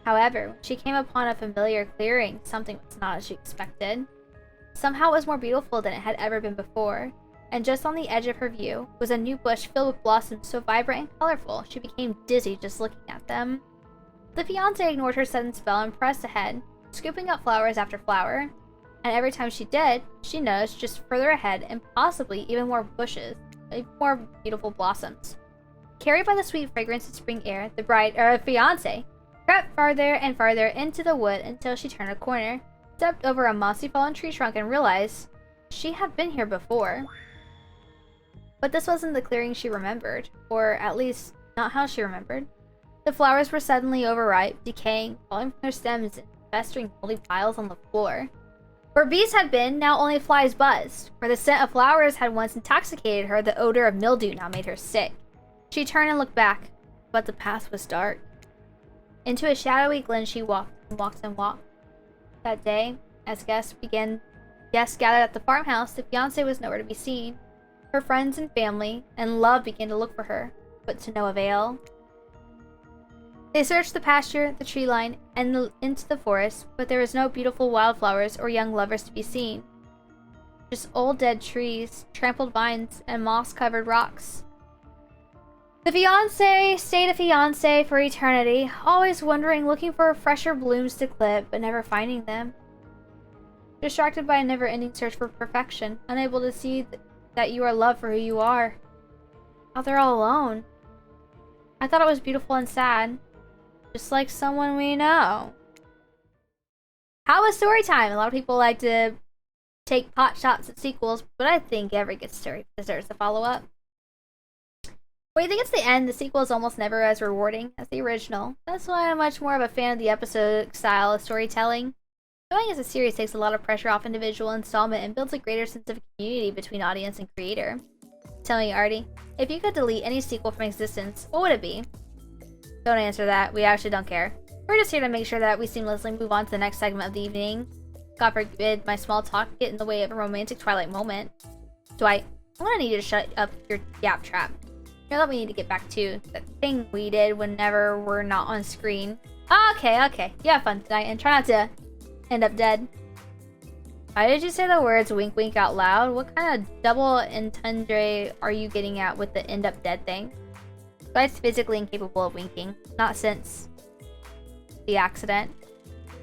However, when she came upon a familiar clearing, something was not as she expected. Somehow it was more beautiful than it had ever been before, and just on the edge of her view was a new bush filled with blossoms so vibrant and colorful she became dizzy just looking at them. The fiancé ignored her sudden spell and pressed ahead, scooping up flowers after flower, and every time she did, she noticed just further ahead and possibly even more bushes, more beautiful blossoms. Carried by the sweet fragrance of spring air, the fiancé crept farther and farther into the wood until she turned a corner, stepped over a mossy fallen tree trunk, and realized she had been here before. But this wasn't the clearing she remembered, or at least not how she remembered. The flowers were suddenly overripe, decaying, falling from their stems and festering moldy piles on the floor. Where bees had been, now only flies buzzed. Where the scent of flowers had once intoxicated her, the odor of mildew now made her sick. She turned and looked back, but the path was dark. Into a shadowy glen she walked and walked and walked. That day, as guests gathered at the farmhouse, the fiancé was nowhere to be seen. Her friends and family and love began to look for her, but to no avail. They searched the pasture, the tree line, and into the forest, but there was no beautiful wildflowers or young lovers to be seen. Just old dead trees, trampled vines, and moss-covered rocks. The fiancé stayed a fiancé for eternity, always wondering, looking for fresher blooms to clip, but never finding them. Distracted by a never-ending search for perfection, unable to see that you are loved for who you are. Out there all alone. I thought it was beautiful and sad. Just like someone we know. How was story time? A lot of people like to take pot shots at sequels, but I think every good story deserves a follow-up. When you think it's the end, the sequel is almost never as rewarding as the original. That's why I'm much more of a fan of the episodic style of storytelling. Going as a series takes a lot of pressure off individual installment and builds a greater sense of community between audience and creator. Tell me, Artie, if you could delete any sequel from existence, what would it be? Don't answer that. We actually don't care. We're just here to make sure that we seamlessly move on to the next segment of the evening. God forbid my small talk get in the way of a romantic Twilight moment. Dwight, I'm gonna need you to shut up your yap trap. You know that we need to get back to that thing we did whenever we're not on screen. Okay. You have fun tonight and try not to end up dead. Why did you say the words wink wink out loud? What kind of double entendre are you getting at with the end up dead thing? Dwight's physically incapable of winking, not since the accident.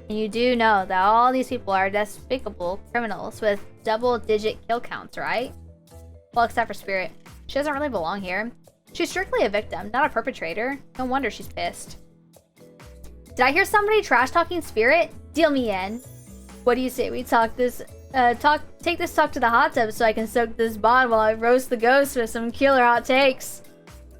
And you do know that all these people are despicable criminals with double-digit kill counts, right? Well, except for Spirit. She doesn't really belong here. She's strictly a victim, not a perpetrator. No wonder she's pissed. Did I hear somebody trash-talking Spirit? Deal me in. What do you say we take this talk to the hot tub so I can soak this bod while I roast the ghost with some killer hot takes?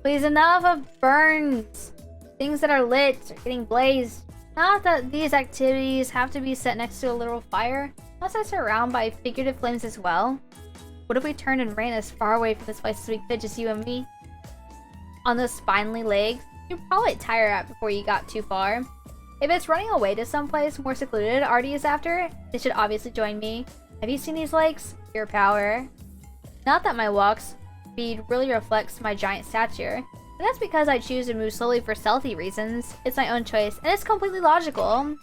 Please, enough of burns. Things that are lit are getting blazed. Not that these activities have to be set next to a literal fire. Must I surround by figurative flames as well? What if we turned and ran as far away from this place as we could, just you and me? On those spindly legs, you'd probably tire out before you got too far. If it's running away to someplace more secluded Artie is after, they should obviously join me. Have you seen these legs? Pure power. Not that my walk speed really reflects my giant stature, but that's because I choose to move slowly for stealthy reasons. It's my own choice, and it's completely logical.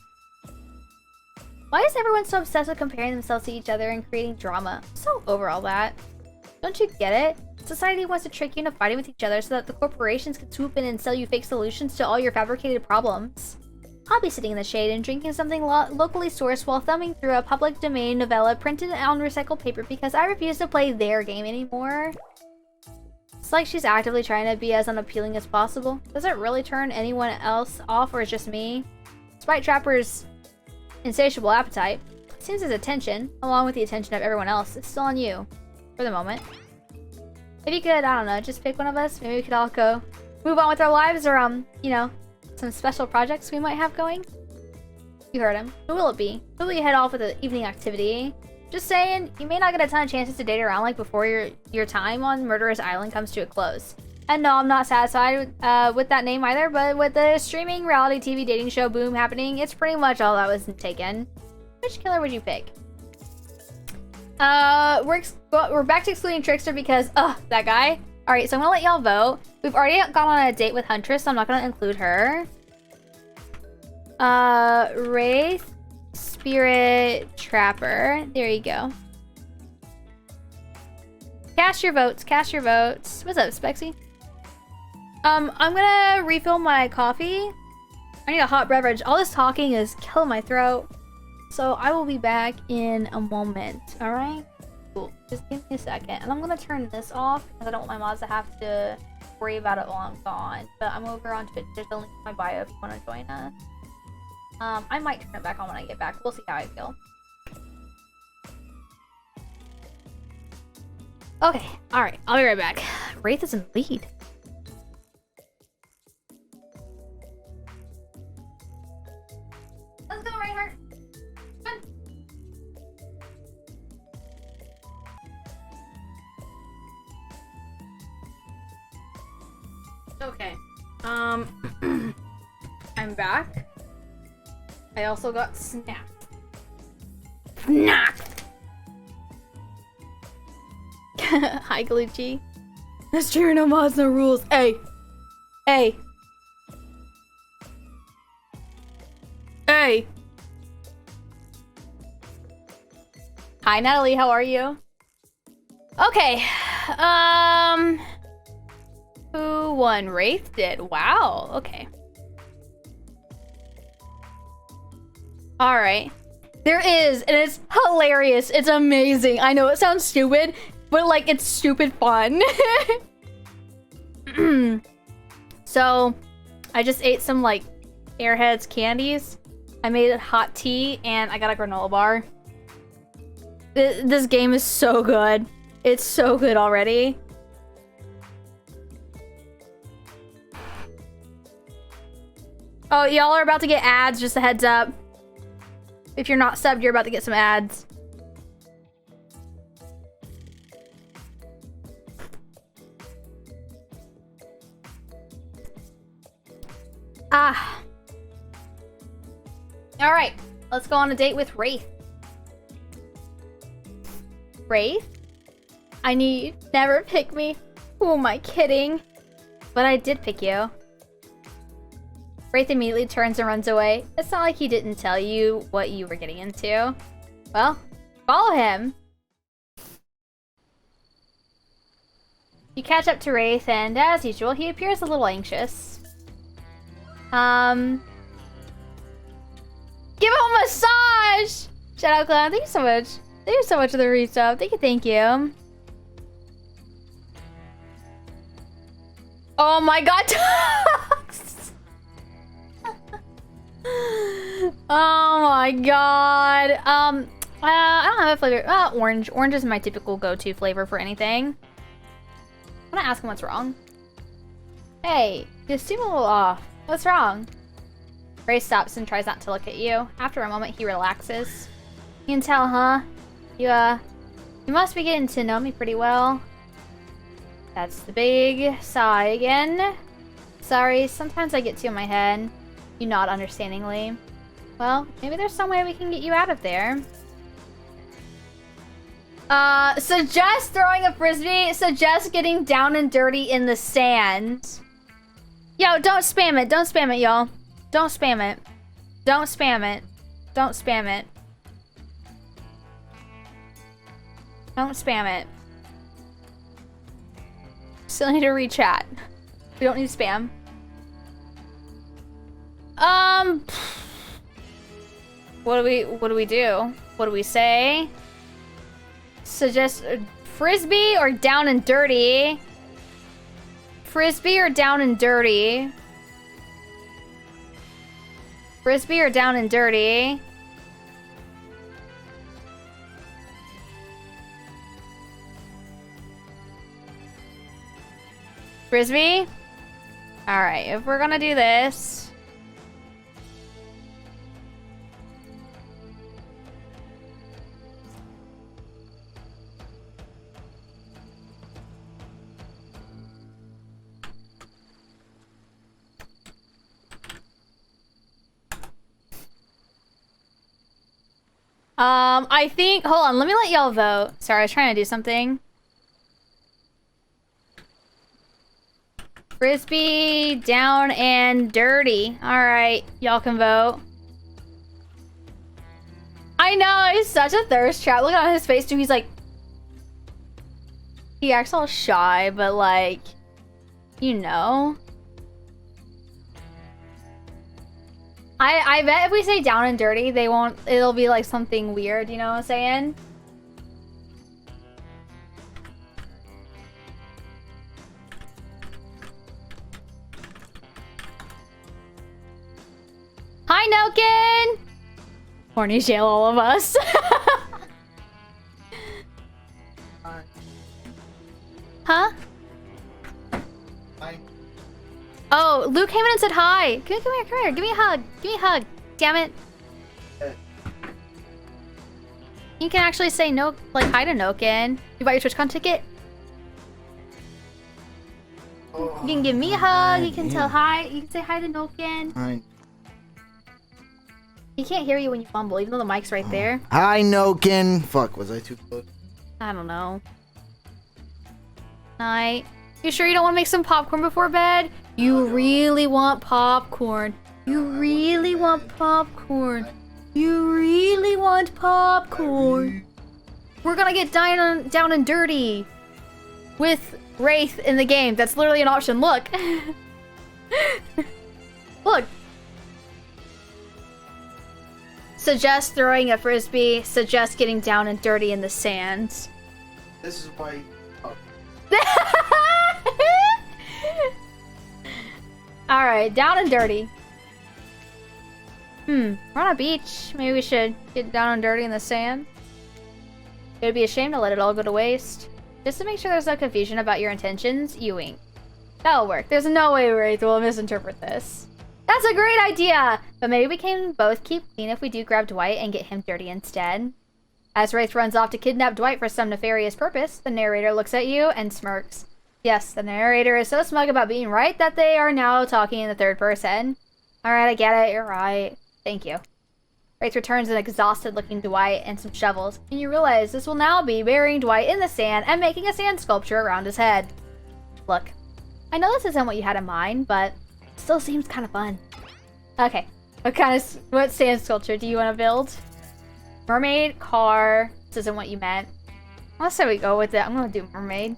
Why is everyone so obsessed with comparing themselves to each other and creating drama? I'm so over all that. Don't you get it? Society wants to trick you into fighting with each other so that the corporations can swoop in and sell you fake solutions to all your fabricated problems. I'll be sitting in the shade and drinking something locally sourced while thumbing through a public domain novella printed on recycled paper because I refuse to play their game anymore. It's like she's actively trying to be as unappealing as possible. Does it really turn anyone else off, or is it just me? Despite Trapper's insatiable appetite, it seems his attention, along with the attention of everyone else, is still on you. For the moment. If you could, I don't know, just pick one of us. Maybe we could all go move on with our lives or, you know, some special projects we might have going. You heard him. Who will it be? Who will you head off with an evening activity? Just saying, you may not get a ton of chances to date around like before your time on Murderous Island comes to a close. And no, I'm not satisfied with that name either, but with the streaming reality TV dating show boom happening, it's pretty much all that was taken. Which killer would you pick? We're back to excluding Trickster because, that guy. Alright, so I'm gonna let y'all vote. We've already gone on a date with Huntress, so I'm not gonna include her. Wraith, Spirit, Trapper. There you go. Cast your votes, cast your votes. What's up, Spexy? I'm gonna refill my coffee. I need a hot beverage. All this talking is killing my throat. So I will be back in a moment, alright? Cool. Just give me a second. And I'm gonna turn this off because I don't want my mods to have to worry about it while I'm gone. But I'm over on Twitch. There's a link in my bio if you want to join us. I might turn it back on when I get back. We'll see how I feel. Okay, alright. I'll be right back. Wraith is in the lead. Let's go, Reinhardt. Okay. I'm back. I also got snapped. Snapped! Hi, Glitchy. That's true, no mods, no rules. Hey! Hey! Hey! Hi, Natalie, how are you? Okay. Who won? Wraith did. Wow, okay. Alright. There is, and it's hilarious. It's amazing. I know it sounds stupid, but like it's stupid fun. So, I just ate some like Airheads candies. I made hot tea and I got a granola bar. This game is so good. It's so good already. Oh, y'all are about to get ads, just a heads up. If you're not subbed, you're about to get some ads. Alright, let's go on a date with Wraith. Wraith? I need never pick me. Who am I kidding? But I did pick you. Wraith immediately turns and runs away. It's not like he didn't tell you what you were getting into. Well, follow him. You catch up to Wraith, and as usual, he appears a little anxious. Give him a massage! Shout out, Clown. Thank you so much. Thank you so much for the resub. Thank you, thank you. Oh my god! Oh my god. I don't have a flavor. Orange. Orange is my typical go-to flavor for anything. I'm gonna ask him what's wrong. Hey, you seem a little off. What's wrong? Ray stops and tries not to look at you. After a moment, he relaxes. You can tell, huh? You must be getting to know me pretty well. That's the big sigh again. Sorry, sometimes I get too in my head. You nod understandingly. Well, maybe there's some way we can get you out of there. Suggest throwing a frisbee. Suggest getting down and dirty in the sand. Yo, don't spam it. Don't spam it, y'all. Don't spam it. Don't spam it. Don't spam it. Don't spam it. Still need to re-chat. We don't need spam. What do we do? What do we say? Suggest frisbee or down and dirty? Frisbee or down and dirty? Frisbee or down and dirty? Frisbee? Alright, if we're gonna do this... I think... Hold on, let me let y'all vote. Sorry, I was trying to do something. Frisbee, down and dirty. Alright, y'all can vote. I know, he's such a thirst trap. Look at his face too, he's like... He acts all shy, but like... You know... I bet if we say down and dirty, they won't... It'll be like something weird, you know what I'm saying? Hi, Noken! Horny jail all of us. Huh? Hi. Oh, Luke came in and said hi. Come here. Give me a hug. Give me a hug. Damn it. You can actually say no, like hi to Noken. You bought your TwitchCon ticket? Oh, You can give me a hug. You can tell hi. You can say hi to Noken. Hi. He can't hear you when you fumble, even though the mic's right there. Hi, Noken. Fuck, was I too close? I don't know. Night. You sure you don't want to make some popcorn before bed? You really want popcorn. You really want popcorn. You really want popcorn. We're gonna get down and dirty with Wraith in the game. That's literally an option. Look. Look. Suggest throwing a frisbee. Suggest getting down and dirty in the sands. This is why. Oh. Alright, down and dirty. We're on a beach. Maybe we should get down and dirty in the sand. It would be a shame to let it all go to waste. Just to make sure there's no confusion about your intentions, you wink. That'll work. There's no way Wraith will misinterpret this. That's a great idea! But maybe we can both keep clean if we do grab Dwight and get him dirty instead. As Wraith runs off to kidnap Dwight for some nefarious purpose, the narrator looks at you and smirks. Yes, the narrator is so smug about being right that they are now talking in the third person. Alright, I get it. You're right. Thank you. Wraith returns an exhausted-looking Dwight and some shovels, and you realize this will now be burying Dwight in the sand and making a sand sculpture around his head. Look, I know this isn't what you had in mind, but it still seems kind of fun. Okay, what sand sculpture do you want to build? Mermaid, car. This isn't what you meant. Let's say we go with it. I'm gonna do mermaid.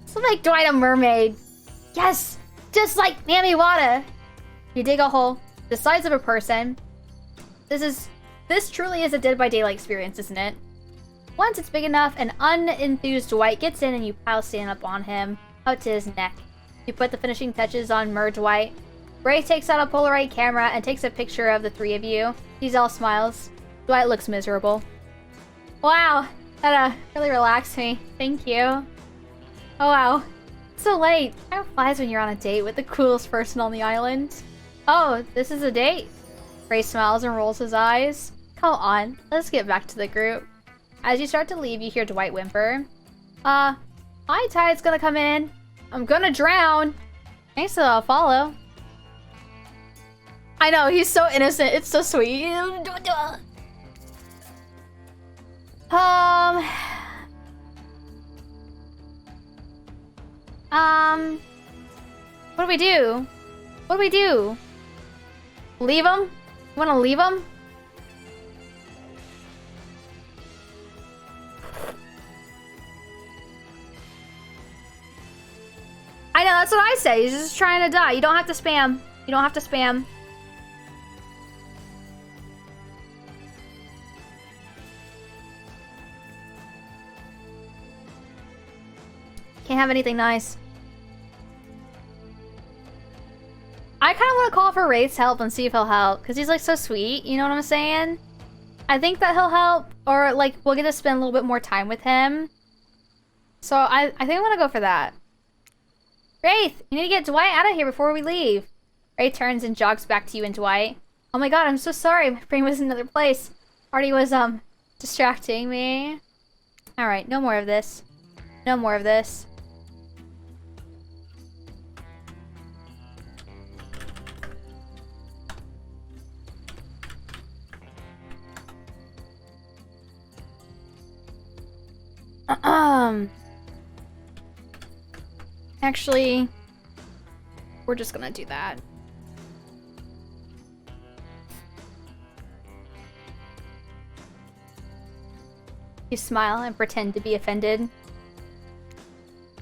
Let's make Dwight a mermaid. Yes, just like Nami Wada. You dig a hole the size of a person. This truly is a Dead by Daylight experience, isn't it? Once it's big enough, an unenthused Dwight gets in and you pile sand up on him, out to his neck. You put the finishing touches on Mer Dwight. Wraith takes out a Polaroid camera and takes a picture of the three of you. He's all smiles. Dwight looks miserable. Wow, that really relaxed me. Thank you. Oh wow, it's so late. Time flies when you're on a date with the coolest person on the island. Oh, this is a date? Ray smiles and rolls his eyes. Come on, let's get back to the group. As you start to leave, you hear Dwight whimper. High tide's gonna come in. I'm gonna drown. Thanks for the follow. I know, he's so innocent. It's so sweet. What do we do? What do we do? Leave him? You wanna leave him? I know, that's what I say. He's just trying to die. You don't have to spam. You don't have to spam. Can't have anything nice. I kind of want to call for Wraith's help and see if he'll help, because he's like so sweet, you know what I'm saying? I think that he'll help, or like we'll get to spend a little bit more time with him. So I think I'm gonna go for that. Wraith, you need to get Dwight out of here before we leave. Wraith turns and jogs back to you and Dwight. Oh my god, I'm so sorry. My brain was in another place. Artie was, distracting me. Alright, no more of this. No more of this. Actually, we're just gonna do that. You smile and pretend to be offended.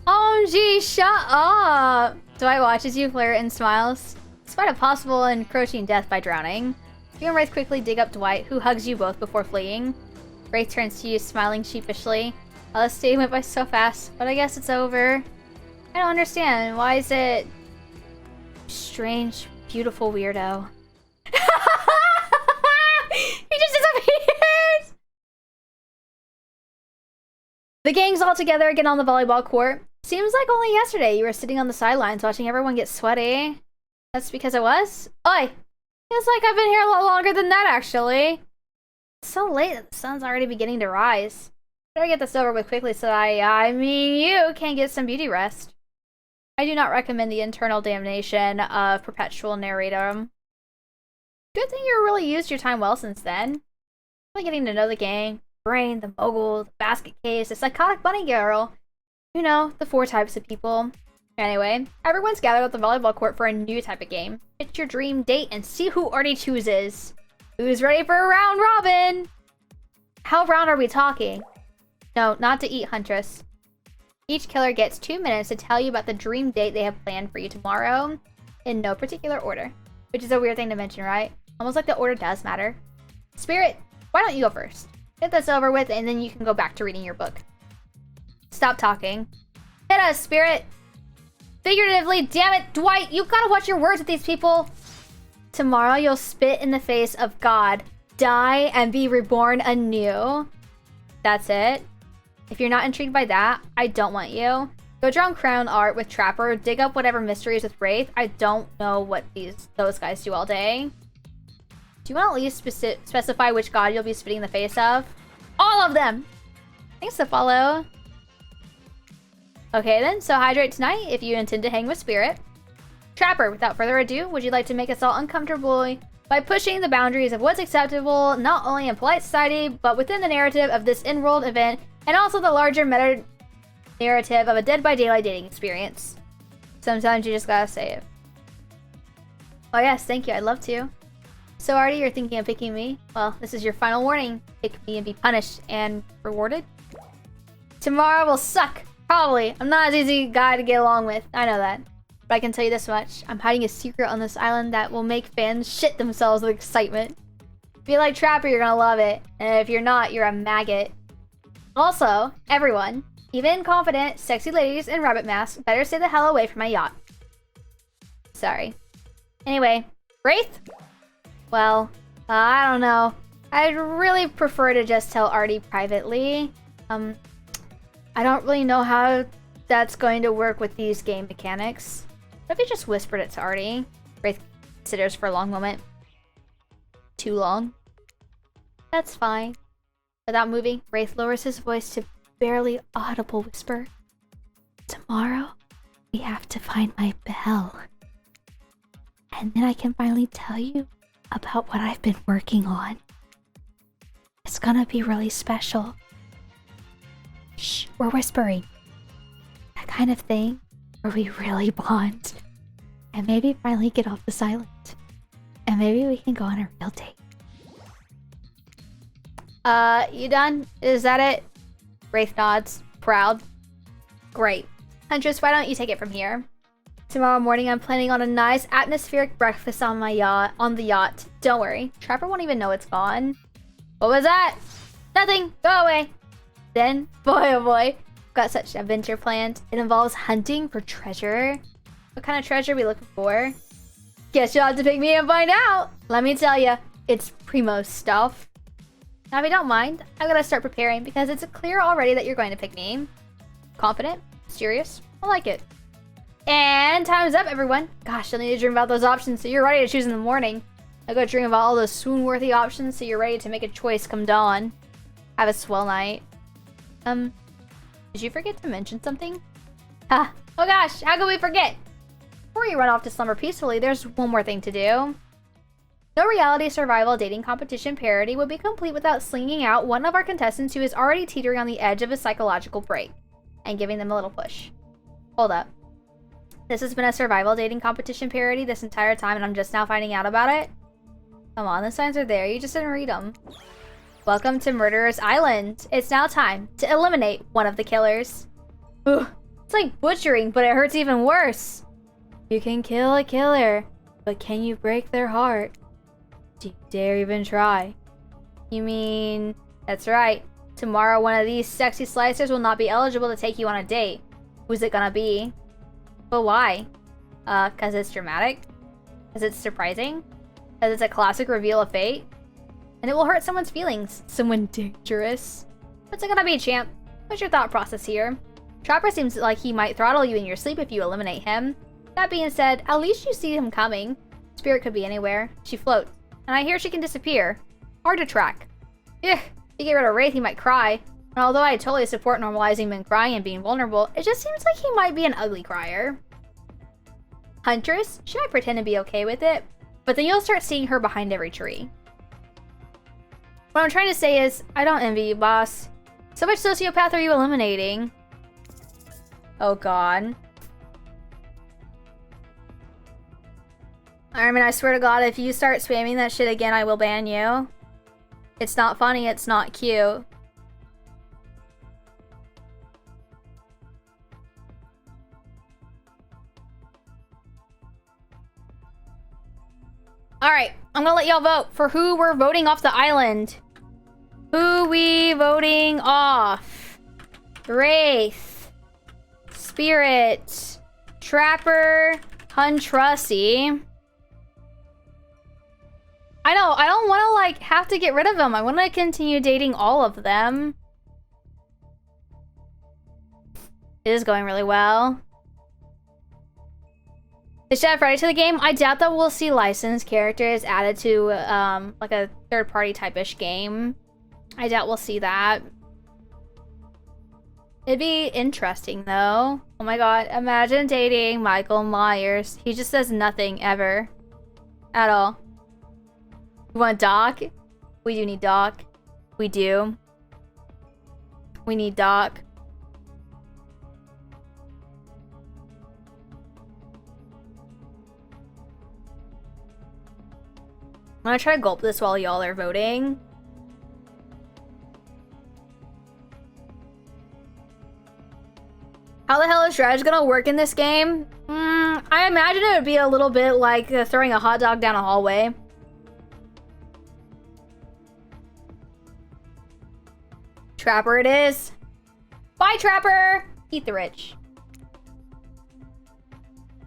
OMG, shut up! Dwight watches you, flirt, and smiles. Despite a possible encroaching death by drowning, you and Wraith quickly dig up Dwight, who hugs you both before fleeing. Wraith turns to you, smiling sheepishly. Well, this day went by so fast, but I guess it's over. I don't understand. Why is it... strange, beautiful weirdo? He just disappears! The gang's all together again on the volleyball court. Seems like only yesterday you were sitting on the sidelines watching everyone get sweaty. That's because I was? Oi! Feels like I've been here a lot longer than that, actually. It's so late that the sun's already beginning to rise. Better get this over with quickly so I mean you can get some beauty rest. I do not recommend the internal damnation of perpetual narratum. Good thing you really used your time well since then. Really getting to know the gang, Brain, the mogul, the basket case, the psychotic bunny girl. You know, the 4 types of people. Anyway, everyone's gathered at the volleyball court for a new type of game. Pick your dream date and see who Artie chooses. Who's ready for a round robin? How round are we talking? No, not to eat, Huntress. Each killer gets 2 minutes to tell you about the dream date they have planned for you tomorrow, in no particular order. Which is a weird thing to mention, right? Almost like the order does matter. Spirit, why don't you go first? Get this over with, and then you can go back to reading your book. Stop talking. Hit us, Spirit! Figuratively, damn it, Dwight, you've got to watch your words with these people! Tomorrow you'll spit in the face of God, die, and be reborn anew. That's it. If you're not intrigued by that, I don't want you. Go draw crown art with Trapper, dig up whatever mysteries with Wraith. I don't know what those guys do all day. Do you want to at least specify which god you'll be spitting in the face of? All of them! Thanks to follow. Okay then, so hydrate tonight if you intend to hang with Spirit. Trapper, without further ado, would you like to make us all uncomfortable by pushing the boundaries of what's acceptable, not only in polite society, but within the narrative of this in-world event, and also the larger meta-narrative of a Dead by Daylight dating experience? Sometimes you just gotta say it. Oh yes, thank you, I'd love to. So Artie, you're thinking of picking me? Well, this is your final warning. Pick me and be punished and rewarded. Tomorrow will suck. Probably. I'm not an easy guy to get along with. I know that. But I can tell you this much. I'm hiding a secret on this island that will make fans shit themselves with excitement. If you like Trapper, you're gonna love it. And if you're not, you're a maggot. Also, everyone, even confident, sexy ladies in rabbit masks, better stay the hell away from my yacht. Sorry. Anyway, Wraith? Well, I don't know. I'd really prefer to just tell Artie privately. I don't really know how that's going to work with these game mechanics. What if you just whispered it to Artie? Wraith considers for a long moment. Too long? That's fine. Without moving, Wraith lowers his voice to barely audible whisper. Tomorrow, we have to find my bell. And then I can finally tell you about what I've been working on. It's gonna be really special. Shh, we're whispering. That kind of thing where we really bond. And maybe finally get off the silent. And maybe we can go on a real date. You done? Is that it? Wraith nods, proud. Great. Huntress, why don't you take it from here? Tomorrow morning I'm planning on a nice atmospheric breakfast on my yacht, Don't worry, Trapper won't even know it's gone. What was that? Nothing, go away. Then, boy oh boy, I've got such an adventure planned. It involves hunting for treasure. What kind of treasure are we looking for? Guess you'll have to pick me and find out. Let me tell you, it's primo stuff. Now if you don't mind, I'm gonna start preparing because it's clear already that you're going to pick me. Confident? Serious? I like it. and time's up, everyone. Gosh, I need to dream about those options so you're ready to choose in the morning. I go dream about all those swoon-worthy options so you're ready to make a choice come dawn. Have a swell night. Did you forget to mention something? Ha! Oh gosh, how could we forget? Before you run off to slumber peacefully, there's one more thing to do. No reality survival dating competition parody would be complete without slinging out one of our contestants who is already teetering on the edge of a psychological break and giving them a little push. Hold up. This has been a survival dating competition parody this entire time and I'm just now finding out about it? Come on, the signs are there. You just didn't read them. Welcome to Murderer's Island. It's now time to eliminate one of the killers. Ugh, it's like butchering, but it hurts even worse. You can kill a killer, but can you break their heart? Do you dare even try? You mean... That's right. Tomorrow one of these sexy slicers will not be eligible to take you on a date. Who's it gonna be? But why? 'Cause it's dramatic? 'Cause it's surprising? 'Cause it's a classic reveal of fate? And it will hurt someone's feelings. Someone dangerous. What's it gonna be, champ? What's your thought process here? Trapper seems like he might throttle you in your sleep if you eliminate him. That being said, at least you see him coming. Spirit could be anywhere. She floats. And I hear she can disappear. Hard to track. Ugh, if you get rid of Wraith, he might cry. And although I totally support normalizing men crying and being vulnerable, it just seems like he might be an ugly crier. Huntress? Should I pretend to be okay with it? But then you'll start seeing her behind every tree. What I'm trying to say is, I don't envy you, boss. So much sociopath are you eliminating? Oh god. Armin, I swear to god, if you start spamming that shit again, I will ban you. It's not funny, it's not cute. Alright, I'm gonna let y'all vote for who we're voting off the island. Who we voting off? Wraith, Spirit, Trapper, Huntressy. I know, I don't want to like have to get rid of them. I want to continue dating all of them. It is going really well. Is Chef ready to the game? I doubt that we'll see licensed characters added to like a third-party type-ish game. I doubt we'll see that. It'd be interesting though. Oh my god, imagine dating Michael Myers. He just says nothing ever. At all. You want Doc? We do need Doc. We do. We need Doc. I'm gonna try to gulp this while y'all are voting. How the hell is strategy gonna work in this game? I imagine it would be a little bit like throwing a hot dog down a hallway. Trapper it is. Bye, Trapper! Eat the rich.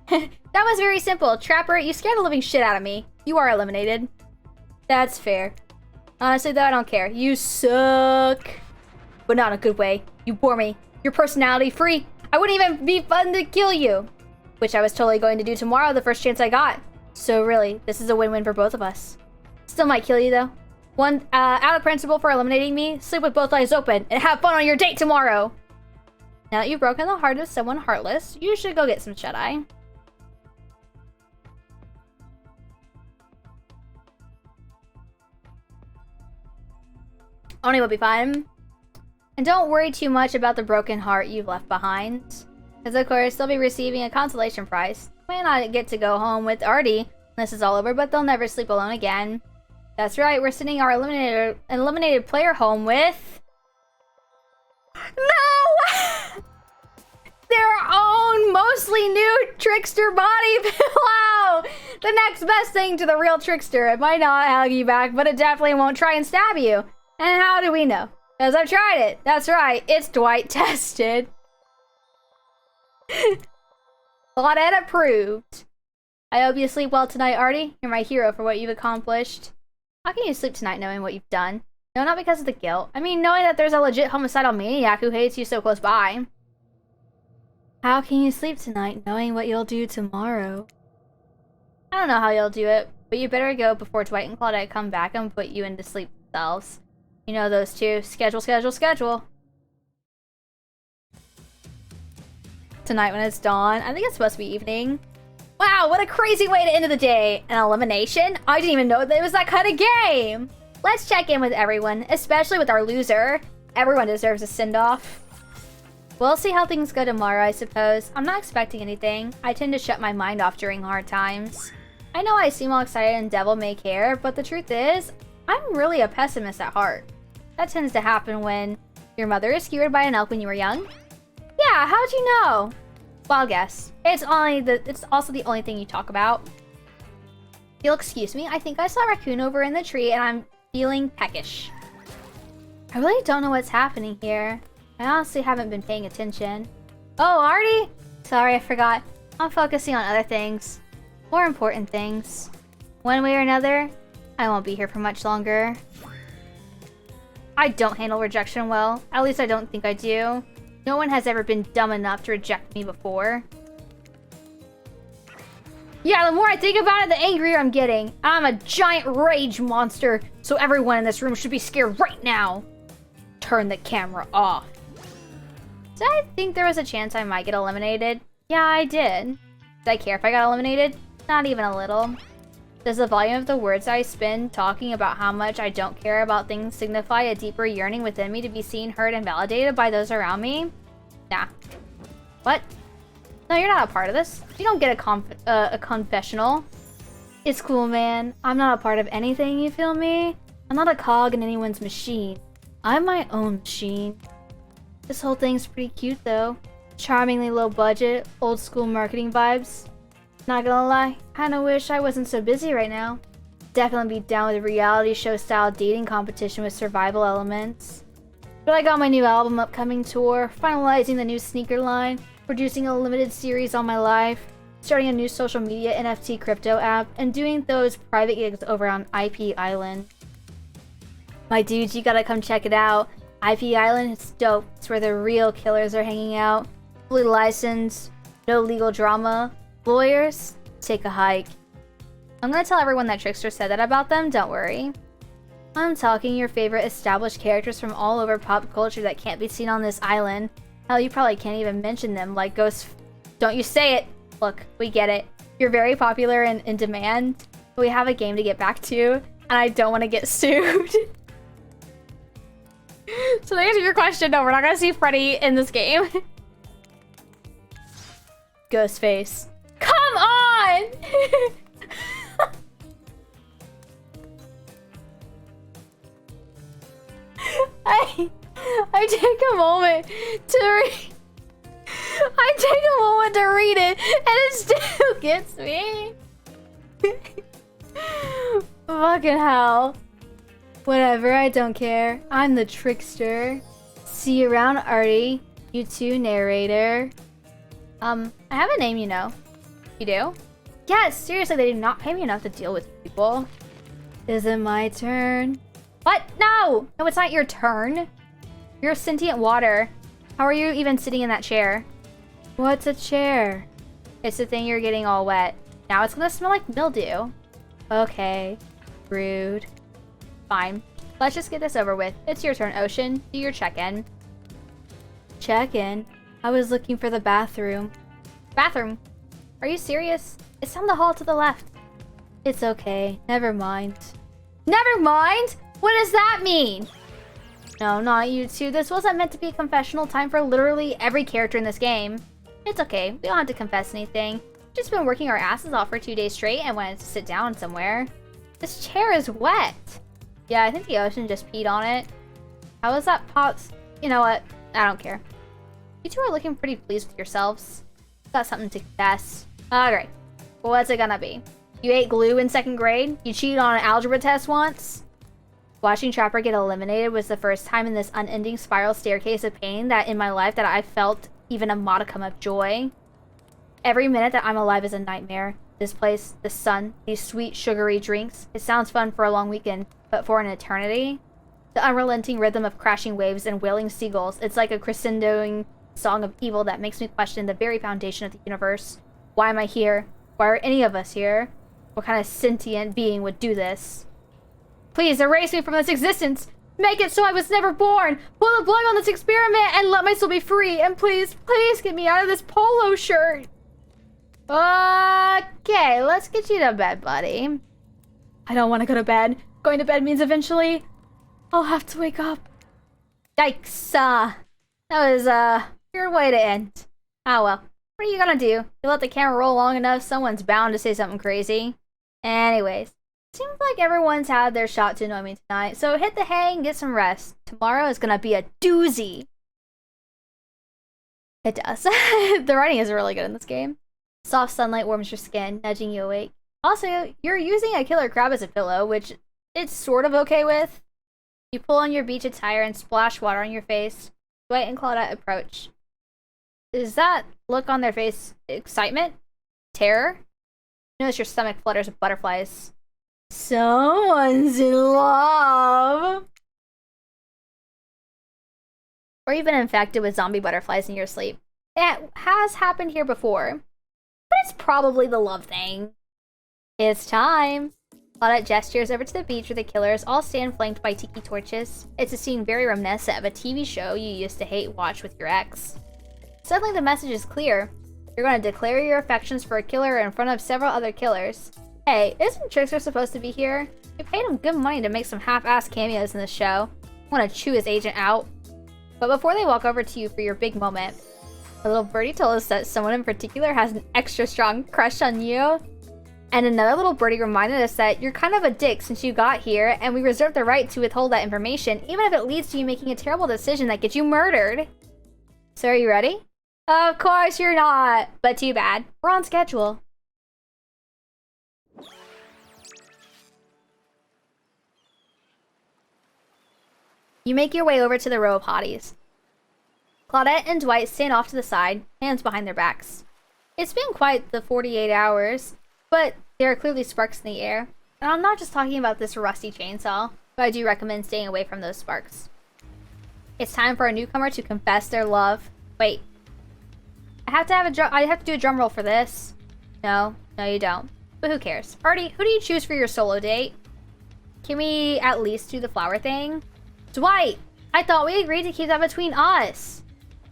That was very simple. Trapper, you scared the living shit out of me. You are eliminated. That's fair. Honestly, though, I don't care. You suck. But not in a good way. You bore me. Your personality free. I wouldn't even be fun to kill you. Which I was totally going to do tomorrow the first chance I got. So really, this is a win-win for both of us. Still might kill you, though. One, out of principle for eliminating me, sleep with both eyes open and have fun on your date tomorrow. Now that you've broken the heart of someone heartless, you should go get some shut-eye. Oni will be fine. And don't worry too much about the broken heart you've left behind. Because of course, they'll be receiving a consolation prize. They may not get to go home with Artie when this is all over, but they'll never sleep alone again. That's right, we're sending our eliminated player home with... No! Their own mostly new trickster body pillow! The next best thing to the real trickster. It might not hug you back, but it definitely won't try and stab you. And how do we know? Because I've tried it. That's right, it's Dwight tested. Claudette approved. I hope you sleep well tonight, Artie. You're my hero for what you've accomplished. How can you sleep tonight knowing what you've done? No, not because of the guilt. I mean, knowing that there's a legit homicidal maniac who hates you so close by. How can you sleep tonight knowing what you'll do tomorrow? I don't know how you'll do it, but you better go before Dwight and Claudette come back and put you into sleep themselves. You know those two. Schedule, schedule, schedule. Tonight when it's dawn. I think it's supposed to be evening. Wow, what a crazy way to end the day. An elimination? I didn't even know that it was that kind of game. Let's check in with everyone, especially with our loser. Everyone deserves a send-off. We'll see how things go tomorrow, I suppose. I'm not expecting anything. I tend to shut my mind off during hard times. I know I seem all excited and devil may care, but the truth is, I'm really a pessimist at heart. That tends to happen when your mother is skewered by an elk when you were young. Yeah, how'd you know? Wild guess. It's also the only thing you talk about. You'll excuse me, I think I saw a raccoon over in the tree and I'm feeling peckish. I really don't know what's happening here. I honestly haven't been paying attention. Oh, Artie? Sorry, I forgot. I'm focusing on other things. More important things. One way or another, I won't be here for much longer. I don't handle rejection well. At least I don't think I do. No one has ever been dumb enough to reject me before. Yeah, the more I think about it, the angrier I'm getting. I'm a giant rage monster, so everyone in this room should be scared right now. Turn the camera off. Did I think there was a chance I might get eliminated? Yeah, I did. Did I care if I got eliminated? Not even a little. Does the volume of the words I spend talking about how much I don't care about things signify a deeper yearning within me to be seen, heard, and validated by those around me? Nah. What? No, you're not a part of this. You don't get a confessional. It's cool, man. I'm not a part of anything, you feel me? I'm not a cog in anyone's machine. I'm my own machine. This whole thing's pretty cute, though. Charmingly low budget, old school marketing vibes. Not gonna lie, kinda wish I wasn't so busy right now. Definitely be down with a reality show style dating competition with survival elements. But I got my new album upcoming tour, finalizing the new sneaker line, producing a limited series on my life, starting a new social media NFT crypto app, and doing those private gigs over on IP Island. My dudes, you gotta come check it out. IP Island is dope. It's where the real killers are hanging out. Fully licensed, no legal drama. Lawyers, take a hike. I'm gonna tell everyone that Trickster said that about them, don't worry. I'm talking your favorite established characters from all over pop culture that can't be seen on this island. Hell, you probably can't even mention them, like Ghost... Don't you say it! Look, we get it. You're very popular and in demand, but we have a game to get back to, and I don't want to get sued. So to answer your question, no, we're not gonna see Freddy in this game. Ghostface. Come on! I take a moment to read. I take a moment to read it, and it still gets me. Fucking hell. Whatever, I don't care. I'm the Trickster. See you around, Artie. You too, narrator. I have a name, you know. You do? Yes, seriously, they do not pay me enough to deal with people. Is it my turn? What? No! No, it's not your turn. You're sentient water. How are you even sitting in that chair? What's a chair? It's the thing you're getting all wet. Now it's gonna smell like mildew. Okay. Rude. Fine. Let's just get this over with. It's your turn, Ocean. Do your check-in. Check-in? I was looking for the bathroom. Bathroom? Are you serious? It's down the hall to the left. It's okay. Never mind. Never mind? What does that mean? No, not you two. This wasn't meant to be a confessional time for literally every character in this game. It's okay. We don't have to confess anything. We've just been working our asses off for 2 days straight and wanted to sit down somewhere. This chair is wet. Yeah, I think the Ocean just peed on it. How is that You know what? I don't care. You two are looking pretty pleased with yourselves. Got something to confess. Alright. What's it gonna be? You ate glue in 2nd grade? You cheated on an algebra test once? Watching Trapper get eliminated was the first time in this unending spiral staircase of pain that in my life that I felt even a modicum of joy. Every minute that I'm alive is a nightmare. This place, the sun, these sweet, sugary drinks. It sounds fun for a long weekend, but for an eternity? The unrelenting rhythm of crashing waves and wailing seagulls. It's like a crescendoing song of evil that makes me question the very foundation of the universe. Why am I here? Why are any of us here? What kind of sentient being would do this? Please erase me from this existence! Make it so I was never born! Pull the plug on this experiment and let my soul be free! And please, please get me out of this polo shirt! Okay, let's get you to bed, buddy. I don't want to go to bed. Going to bed means eventually I'll have to wake up. Yikes, that was a weird way to end. Oh well, what are you gonna do? You let the camera roll long enough, someone's bound to say something crazy. Anyways, seems like everyone's had their shot to annoy me tonight, so hit the hay and get some rest. Tomorrow is gonna be a doozy. It does. The writing is really good in this game. Soft sunlight warms your skin, nudging you awake. Also, you're using a killer crab as a pillow, which it's sort of okay with. You pull on your beach attire and splash water on your face. Dwight and Claudette approach. Is that look on their face excitement? Terror? Notice your stomach flutters with butterflies. Someone's in love! Or you've been infected with zombie butterflies in your sleep. It has happened here before. But it's probably the love thing. It's time! Claudette gestures over to the beach where the killers all stand flanked by tiki torches. It's a scene very reminiscent of a TV show you used to hate watch with your ex. Suddenly the message is clear. You're going to declare your affections for a killer in front of several other killers. Hey, isn't Trickster supposed to be here? We paid him good money to make some half-assed cameos in the show. I want to chew his agent out. But before they walk over to you for your big moment, a little birdie told us that someone in particular has an extra strong crush on you. And another little birdie reminded us that you're kind of a dick since you got here, and we reserve the right to withhold that information, even if it leads to you making a terrible decision that gets you murdered. So are you ready? Of course you're not, but too bad. We're on schedule. You make your way over to the row of hotties. Claudette and Dwight stand off to the side, hands behind their backs. It's been quite the 48 hours. But there are clearly sparks in the air. And I'm not just talking about this rusty chainsaw, but I do recommend staying away from those sparks. It's time for a newcomer to confess their love. Wait. I have to do a drum roll for this. No, you don't. But who cares? Artie, who do you choose for your solo date? Can we at least do the flower thing? Dwight! I thought we agreed to keep that between us.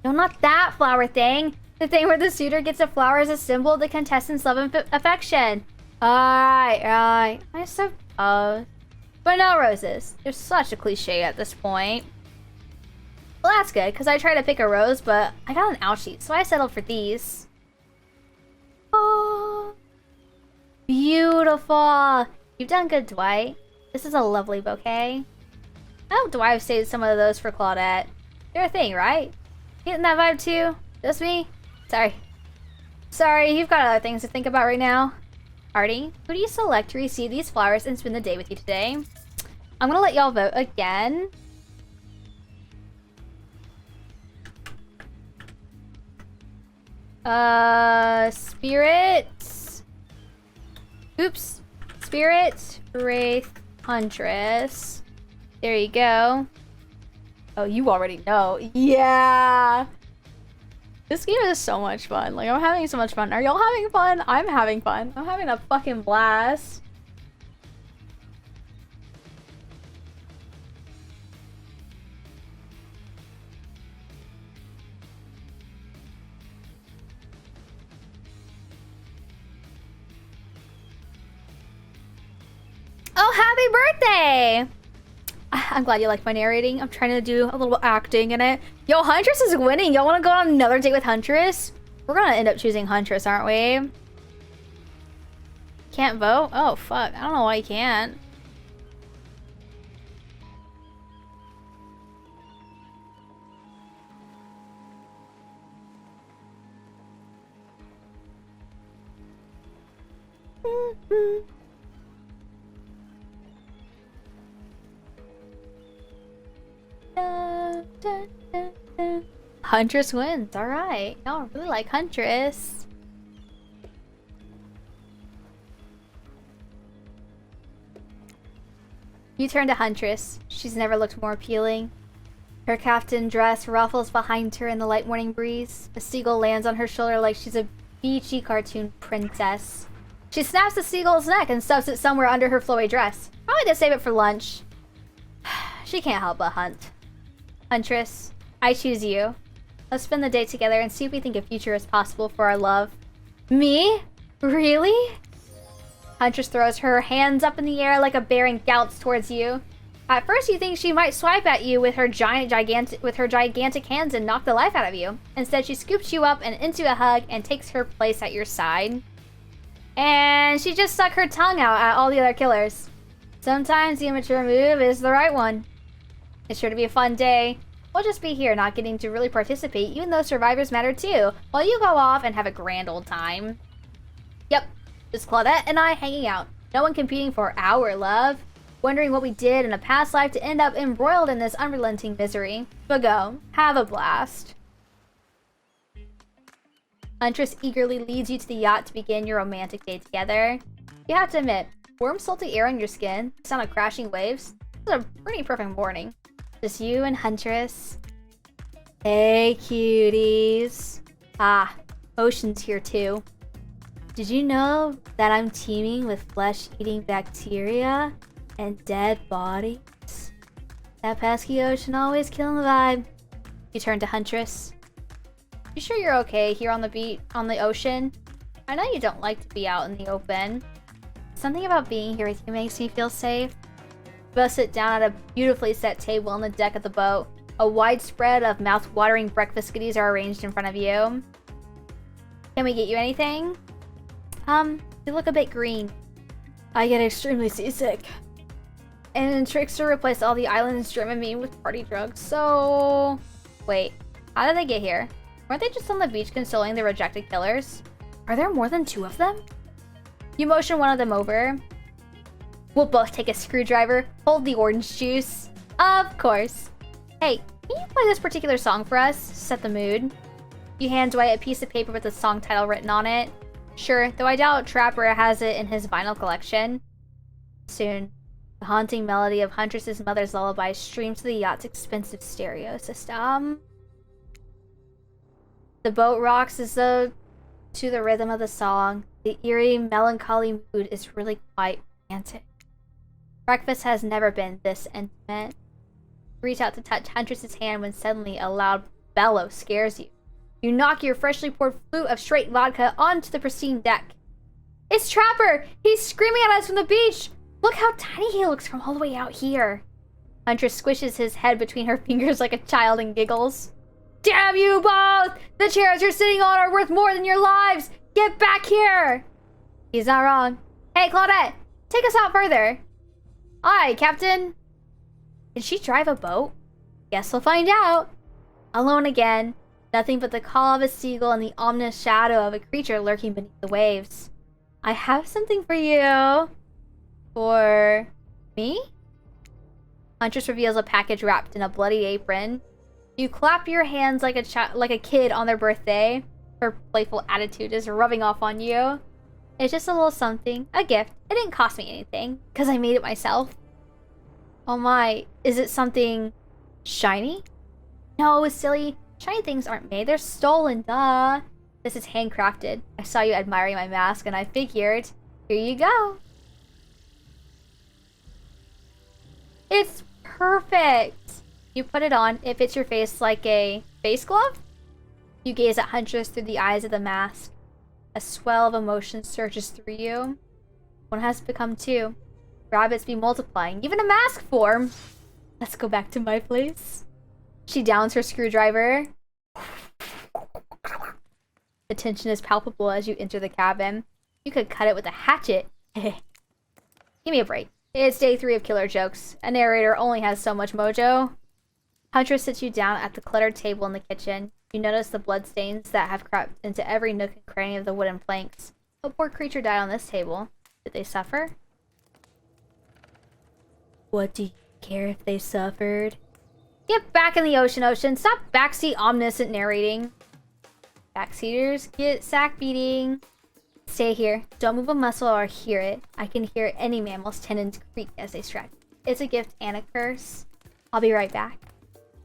No, not that flower thing. The thing where the suitor gets a flower as a symbol of the contestant's love and affection. Alright. I suppose. But no roses. There's such a cliche at this point. Well, that's good, because I tried to pick a rose, but I got an ouchie, so I settled for these. Oh, beautiful. You've done good, Dwight. This is a lovely bouquet. I hope Dwight saved some of those for Claudette. They're a thing, right? Getting that vibe too? Just me? Sorry, you've got other things to think about right now. Artie, who do you select to receive these flowers and spend the day with you today? I'm gonna let y'all vote again. Spirit. Oops. Spirit, Wraith, Huntress. There you go. Oh, you already know. Yeah. This game is so much fun. Like, I'm having so much fun. Are y'all having fun? I'm having fun. I'm having a fucking blast. Oh, happy birthday! I'm glad you like my narrating. I'm trying to do a little acting in it. Yo, Huntress is winning. Y'all want to go on another date with Huntress? We're gonna end up choosing Huntress, aren't we? Can't vote? Oh, fuck. I don't know why you can't. Huntress wins. Alright. Y'all really like Huntress. You turn to Huntress. She's never looked more appealing. Her kaftan dress ruffles behind her in the light morning breeze. A seagull lands on her shoulder like she's a beachy cartoon princess. She snaps the seagull's neck and stuffs it somewhere under her flowy dress. Probably to save it for lunch. She can't help but hunt. Huntress, I choose you. Let's spend the day together and see if we think a future is possible for our love. Me? Really? Huntress throws her hands up in the air like a bear and gallops towards you. At first you think she might swipe at you with her gigantic hands and knock the life out of you. Instead, she scoops you up and into a hug and takes her place at your side. And she just stuck her tongue out at all the other killers. Sometimes the immature move is the right one. It's sure to be a fun day. We'll just be here not getting to really participate, even though survivors matter too, while you go off and have a grand old time. Yep, just Claudette and I hanging out. No one competing for our love. Wondering what we did in a past life to end up embroiled in this unrelenting misery. But go, have a blast. Huntress eagerly leads you to the yacht to begin your romantic day together. You have to admit, warm salty air on your skin, the sound of crashing waves. It's a pretty perfect morning. Just you and Huntress. Hey cuties. Ah, Ocean's here too. Did you know that I'm teeming with flesh-eating bacteria and dead bodies? That pesky Ocean always killing the vibe. You turn to Huntress. You sure you're okay here on the beach, on the ocean? I know you don't like to be out in the open. Something about being here with you makes me feel safe. You both sit down at a beautifully set table on the deck of the boat. A wide spread of mouth-watering breakfast goodies are arranged in front of you. Can we get you anything? You look a bit green. I get extremely seasick. And Trickster replaced all the island's Dramamine with party drugs, so... Wait, how did they get here? Weren't they just on the beach consoling the rejected killers? Are there more than 2 of them? You motion one of them over. We'll both take a screwdriver, hold the orange juice. Of course. Hey, can you play this particular song for us? Set the mood. You hand Dwight a piece of paper with the song title written on it. Sure, though I doubt Trapper has it in his vinyl collection. Soon, the haunting melody of Huntress's mother's lullaby streams to the yacht's expensive stereo system. The boat rocks as though to the rhythm of the song. The eerie, melancholy mood is really quite romantic. Breakfast has never been this intimate. You reach out to touch Huntress's hand when suddenly a loud bellow scares you. You knock your freshly poured flute of straight vodka onto the pristine deck. It's Trapper! He's screaming at us from the beach! Look how tiny he looks from all the way out here. Huntress squishes his head between her fingers like a child and giggles. Damn you both! The chairs you're sitting on are worth more than your lives! Get back here! He's not wrong. Hey, Claudette! Take us out further. Aye, Captain. Can she drive a boat? Guess we'll find out. Alone again. Nothing but the call of a seagull and the ominous shadow of a creature lurking beneath the waves. I have something for you. For me? Huntress reveals a package wrapped in a bloody apron. You clap your hands like a kid on their birthday. Her playful attitude is rubbing off on you. It's just a little something, a gift. It didn't cost me anything, because I made it myself. Oh my, is it something shiny? No, silly. Shiny things aren't made, they're stolen, duh. This is handcrafted. I saw you admiring my mask and I figured, here you go. It's perfect. You put it on, it fits your face like a face glove. You gaze at Huntress through the eyes of the mask. A swell of emotion surges through you. One has become 2. Rabbits be multiplying, even a mask form. Let's go back to my place. She downs her screwdriver. The tension is palpable as you enter the cabin. You could cut it with a hatchet. Give me a break. It's day 3 of killer jokes. A narrator only has so much mojo. Huntress sits you down at the cluttered table in the kitchen. You notice the bloodstains that have crept into every nook and cranny of the wooden planks. What poor creature died on this table? Did they suffer? What do you care if they suffered? Get back in the ocean. Stop backseat omniscient narrating. Backseaters get sack beating. Stay here. Don't move a muscle or hear it. I can hear any mammal's tendons creak as they stretch. It's a gift and a curse. I'll be right back.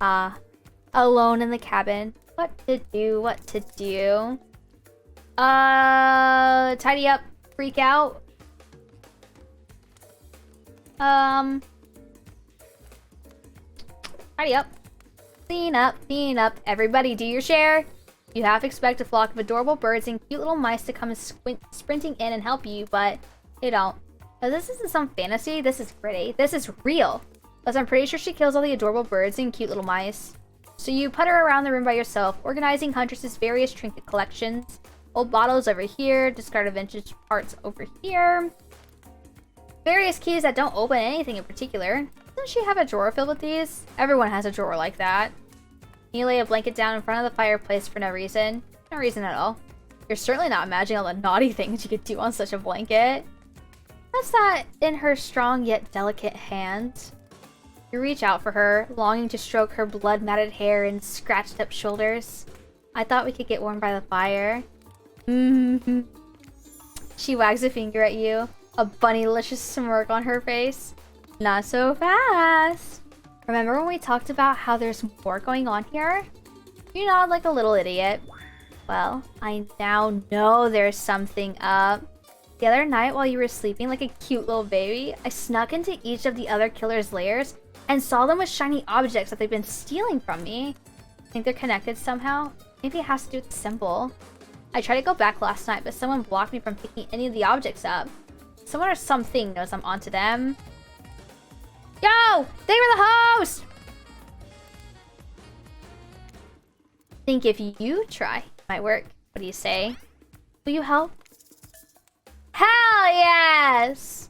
Alone in the cabin. What to do, what to do. Tidy up, freak out. Tidy up. Clean up, clean up. Everybody do your share. You half expect a flock of adorable birds and cute little mice to come sprinting in and help you, but they don't. Now, this isn't some fantasy, this is gritty. This is real. Plus, I'm pretty sure she kills all the adorable birds and cute little mice. So you putter around the room by yourself, organizing Huntress's various trinket collections. Old bottles over here, discarded vintage parts over here. Various keys that don't open anything in particular. Doesn't she have a drawer filled with these? Everyone has a drawer like that. You lay a blanket down in front of the fireplace for no reason. No reason at all. You're certainly not imagining all the naughty things you could do on such a blanket. What's that in her strong yet delicate hand? You reach out for her, longing to stroke her blood-matted hair and scratched up shoulders. I thought we could get warm by the fire. Mm-hmm. She wags a finger at you, a bunnylicious smirk on her face. Not so fast. Remember when we talked about how there's more going on here? You nod like a little idiot. Well, I now know there's something up. The other night while you were sleeping like a cute little baby, I snuck into each of the other killers' lairs and saw them with shiny objects that they've been stealing from me. Think they're connected somehow? Maybe it has to do with the symbol. I tried to go back last night, but someone blocked me from picking any of the objects up. Someone or something knows I'm onto them. Yo! They were the host! Think if you try, it might work. What do you say? Will you help? Hell yes!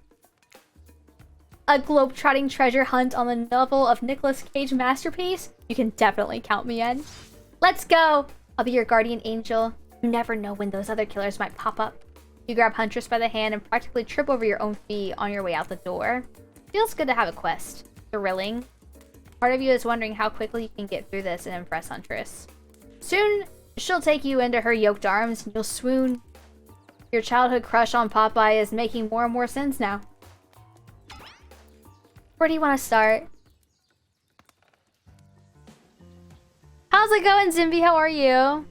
A globe-trotting treasure hunt on the level of Nicolas Cage masterpiece? You can definitely count me in. Let's go! I'll be your guardian angel. You never know when those other killers might pop up. You grab Huntress by the hand and practically trip over your own feet on your way out the door. Feels good to have a quest. Thrilling. Part of you is wondering how quickly you can get through this and impress Huntress. Soon, she'll take you into her yoked arms and you'll swoon. Your childhood crush on Popeye is making more and more sense now. Where do you want to start? How's it going, Zimby? How are you?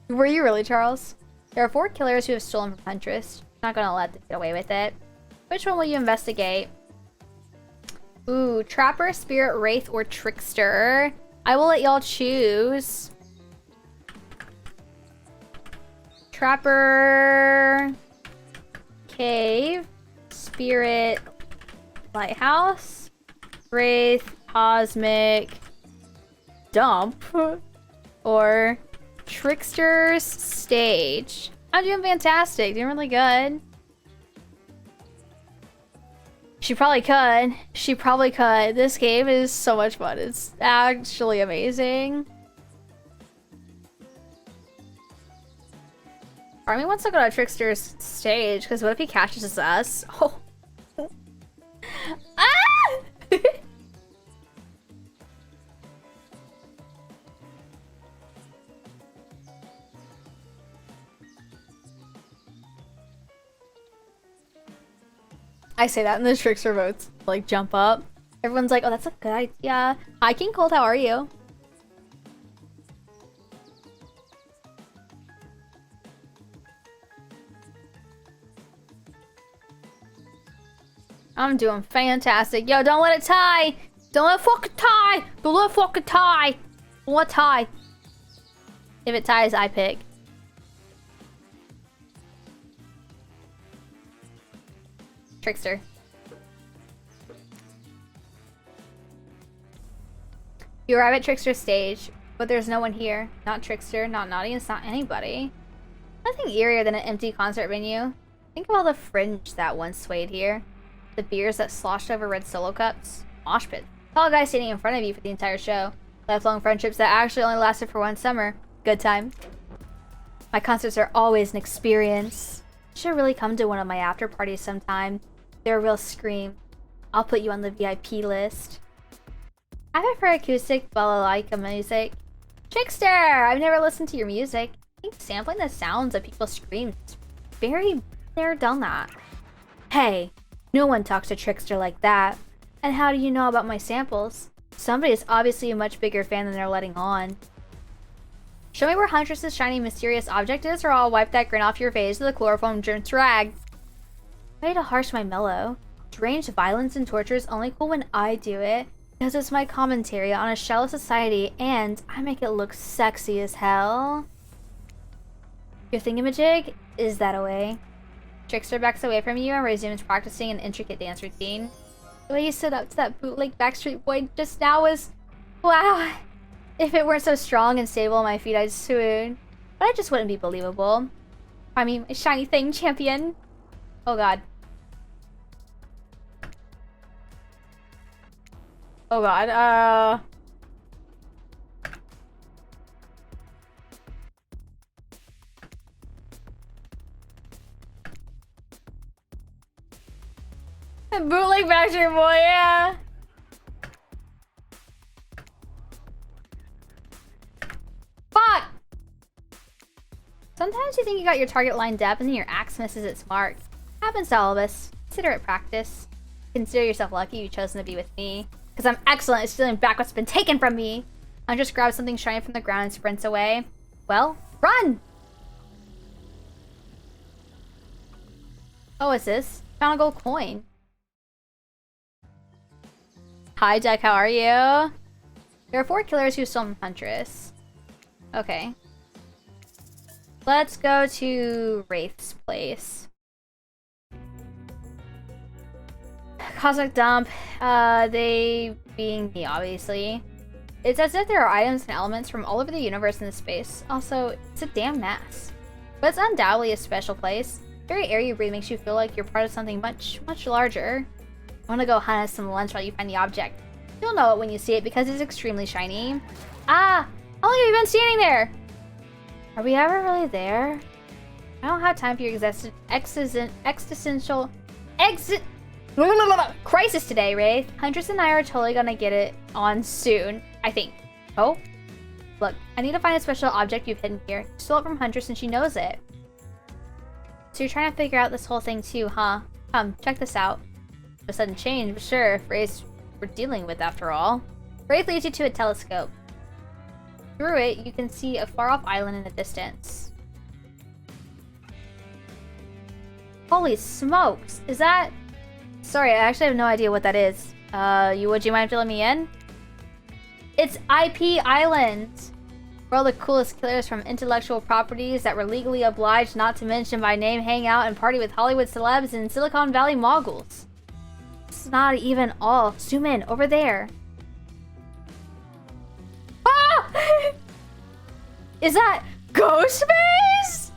Were you really, Charles? There are 4 killers who have stolen from Huntress. Not gonna let them get away with it. Which one will you investigate? Ooh, Trapper, Spirit, Wraith, or Trickster. I will let y'all choose. Trapper, Cave, Spirit, Lighthouse, Wraith, Cosmic, Dump, or Trickster's Stage. I'm doing fantastic, doing really good. She probably could. She probably could. This game is so much fun. It's actually amazing. Army wants to go to Trickster's Stage, because what if he catches us? Oh. Ah! I say that and the Trickster votes like jump up. Everyone's like, oh, that's a good idea. Hi, King Cold, how are you? I'm doing fantastic. Yo, don't let it tie. Don't let it fucking tie. Don't let it fucking tie. Don't let it tie. If it ties, I pick. Trickster. You arrive at Trickster's Stage, but there's no one here. Not Trickster, not an audience, not anybody. Nothing eerier than an empty concert venue. Think of all the fringe that once swayed here. The beers that sloshed over red solo cups. Mosh pit. Tall guy standing in front of you for the entire show. Lifelong friendships that actually only lasted for one summer. Good time. My concerts are always an experience. You should really come to one of my after parties sometime. They're a real scream. I'll put you on the VIP list. I prefer acoustic balalaika music. Trickster! I've never listened to your music. I think sampling the sounds of people's screams is very never done that. Hey, no one talks to Trickster like that. And how do you know about my samples? Somebody is obviously a much bigger fan than they're letting on. Show me where Huntress's shiny mysterious object is, or I'll wipe that grin off your face with a chloroform-drenched rag. Way to harsh my mellow. Strange violence and torture is only cool when I do it, because it's my commentary on a shallow society, and I make it look sexy as hell. Your thingamajig? Is that a way? Trickster backs away from you and resumes practicing an intricate dance routine. The way you stood up to that bootleg Backstreet Boy just now was... wow. If it weren't so strong and stable on my feet, I'd swoon. But it just wouldn't be believable. I mean, my shiny thing, champion. Oh god. Oh god, bootleg Backstreet Boy, yeah. Fuck! Sometimes you think you got your target lined up and then your axe misses its mark. Happens to all of us. Consider it practice. Consider yourself lucky you've chosen to be with me. Because I'm excellent at stealing back what's been taken from me. I just grabs something shiny from the ground and sprints away. Well, run! Oh, what's this? Found a gold coin. Hi, Deck, how are you? There are 4 killers who stole from Huntress. Okay. Let's go to Wraith's place. Cosmic Dump, they being me, obviously. It's as if there are items and elements from all over the universe in this space. Also, it's a damn mess. But it's undoubtedly a special place. Very air you breathe makes you feel like you're part of something much, much larger. I want to go hunt us some lunch while you find the object. You'll know it when you see it because it's extremely shiny. Ah! How long have you been standing there? Are we ever really there? I don't have time for your existential crisis today, Wraith. Huntress and I are totally gonna get it on soon, I think. Oh? Look, I need to find a special object you've hidden here. You stole it from Huntress and she knows it. So you're trying to figure out this whole thing too, huh? Come, check this out. A sudden change, but sure, Wraith we're dealing with after all. Wraith leads you to a telescope. Through it, you can see a far-off island in the distance. Holy smokes! Is that... Sorry, I actually have no idea what that is. Would you mind filling me in? It's IP Island! Where all the coolest killers from intellectual properties that were legally obliged not to mention by name hang out and party with Hollywood celebs and Silicon Valley moguls. It's not even all. Zoom in, over there. Ah! Is that Ghostface?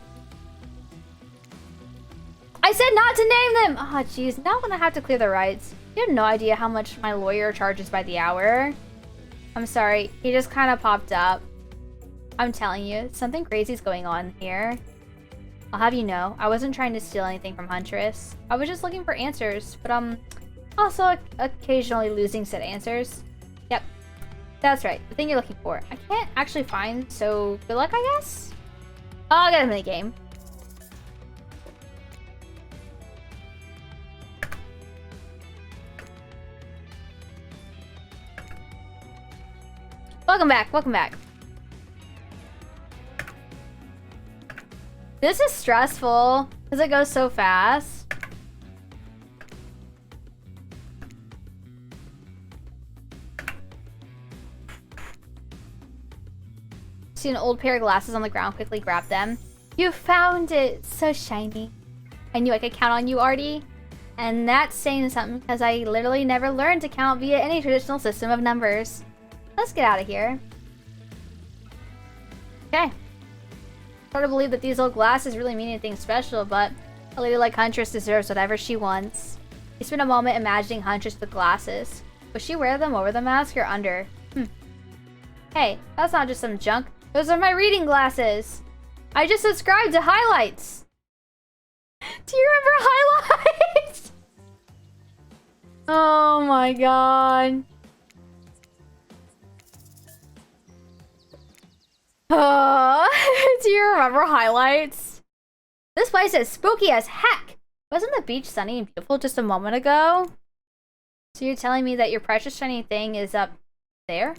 I said not to name them! Oh, jeez. Now I'm gonna have to clear the rights. You have no idea how much my lawyer charges by the hour. I'm sorry. He just kind of popped up. I'm telling you, something crazy's going on here. I'll have you know, I wasn't trying to steal anything from Huntress. I was just looking for answers, but also occasionally losing said answers. Yep, that's right, the thing you're looking for. I can't actually find, so good luck, I guess? Oh, I got a minigame. Welcome back, welcome back. This is stressful, because it goes so fast. See an old pair of glasses on the ground, quickly grab them. You found it! So shiny. I knew I could count on you, Artie. And that's saying something, because I literally never learned to count via any traditional system of numbers. Let's get out of here. Okay. Hard to believe that these old glasses really mean anything special, but a lady like Huntress deserves whatever she wants. You spend a moment imagining Huntress with glasses. Would she wear them over the mask or under? Hey, that's not just some junk. Those are my reading glasses. I just subscribed to Highlights. Do you remember Highlights? Oh my god. Do you remember Highlights? This place is spooky as heck! Wasn't the beach sunny and beautiful just a moment ago? So you're telling me that your precious shiny thing is up there.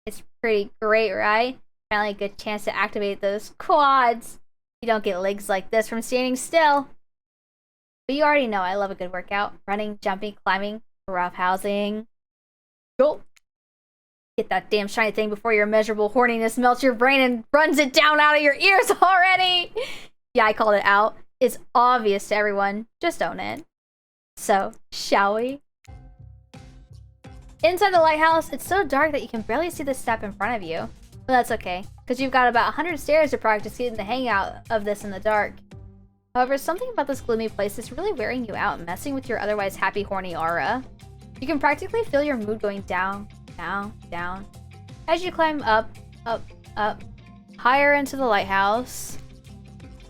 It's pretty great, right? Finally a good chance to activate those quads. You don't get legs like this from standing still. But you already know I love a good workout. Running, jumping, climbing, rough housing. Go. Get that damn shiny thing before your immeasurable horniness melts your brain and runs it down out of your ears already. Yeah, I called it out. It's obvious to everyone. Just own it. So, shall we? Inside the lighthouse, it's so dark that you can barely see the step in front of you. But that's okay, because you've got about 100 stairs to practice getting the hang out of this in the dark. However, something about this gloomy place is really wearing you out, messing with your otherwise happy, horny aura. You can practically feel your mood going down, down, down, as you climb up, up, up, higher into the lighthouse,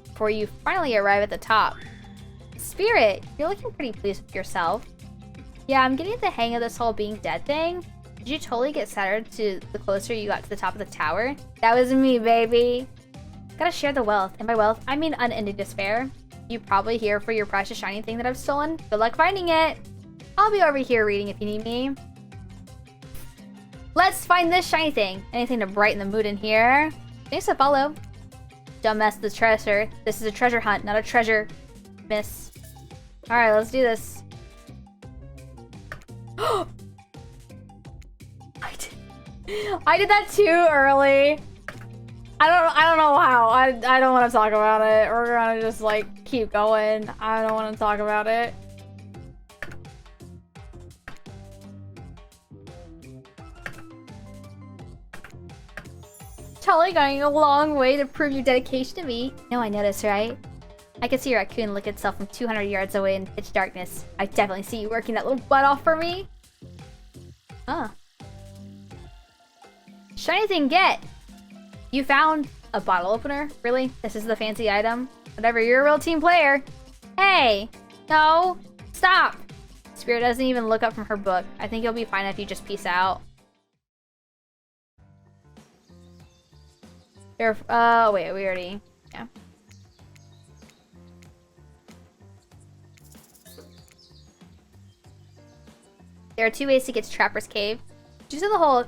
before you finally arrive at the top. Spirit, you're looking pretty pleased with yourself. Yeah, I'm getting the hang of this whole being dead thing. Did you totally get sadder to the closer you got to the top of the tower? That was me, baby. Gotta share the wealth. And by wealth, I mean unending despair. You probably here for your precious shiny thing that I've stolen. Good luck finding it. I'll be over here reading if you need me. Let's find this shiny thing. Anything to brighten the mood in here. Thanks to follow. Don't mess with the treasure. This is a treasure hunt, not a treasure miss. Alright, let's do this. I did that too early. I don't know how. I don't want to talk about it. We're gonna just like keep going. I don't want to talk about it. Totally going a long way to prove your dedication to me. No, I noticed, right? I can see your raccoon look itself from 200 yards away in pitch darkness. I definitely see you working that little butt off for me. Huh. Shiny thing get! You found a bottle opener? Really? This is the fancy item? Whatever, you're a real team player. Hey! No! Stop! Spirit doesn't even look up from her book. I think you'll be fine if you just peace out. Wait, we already... Yeah. There are two ways to get to Trapper's Cave. Due to the whole,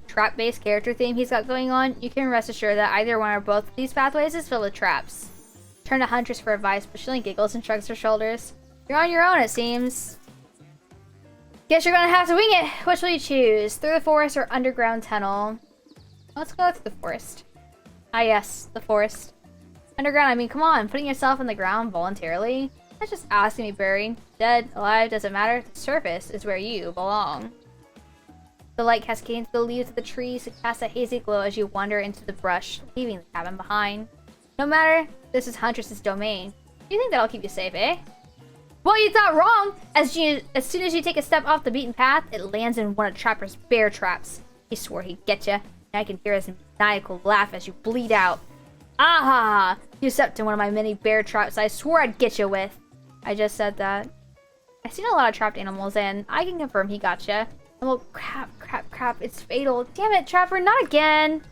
trap-based character theme he's got going on, you can rest assured that either one or both of these pathways is filled with traps. Turn to Huntress for advice, but she only giggles and shrugs her shoulders. You're on your own, it seems. Guess you're gonna have to wing it! Which will you choose? Through the forest or underground tunnel? Let's go through the forest. Ah yes, the forest. Underground, I mean, come on, putting yourself in the ground voluntarily? That's just asking to be buried. Dead, alive, doesn't matter. The surface is where you belong. The light cascading through the leaves of the trees to cast a hazy glow as you wander into the brush, leaving the cabin behind. No matter, this is Huntress's domain. You think that'll keep you safe, eh? Well, you thought wrong! As soon as you take a step off the beaten path, it lands in one of Trapper's bear traps. He swore he'd get you, and I can hear his maniacal laugh as you bleed out. Aha! You stepped in one of my many bear traps I swore I'd get you with. I just said that. I've seen a lot of trapped animals, and I can confirm he got you. Oh, crap, it's fatal. Damn it, Trapper, not again!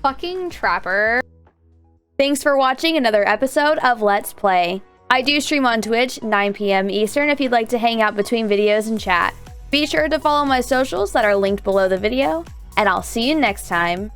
Fucking Trapper. Thanks for watching another episode of Let's Play. I do stream on Twitch, 9 PM Eastern, if you'd like to hang out between videos and chat. Be sure to follow my socials that are linked below the video, and I'll see you next time.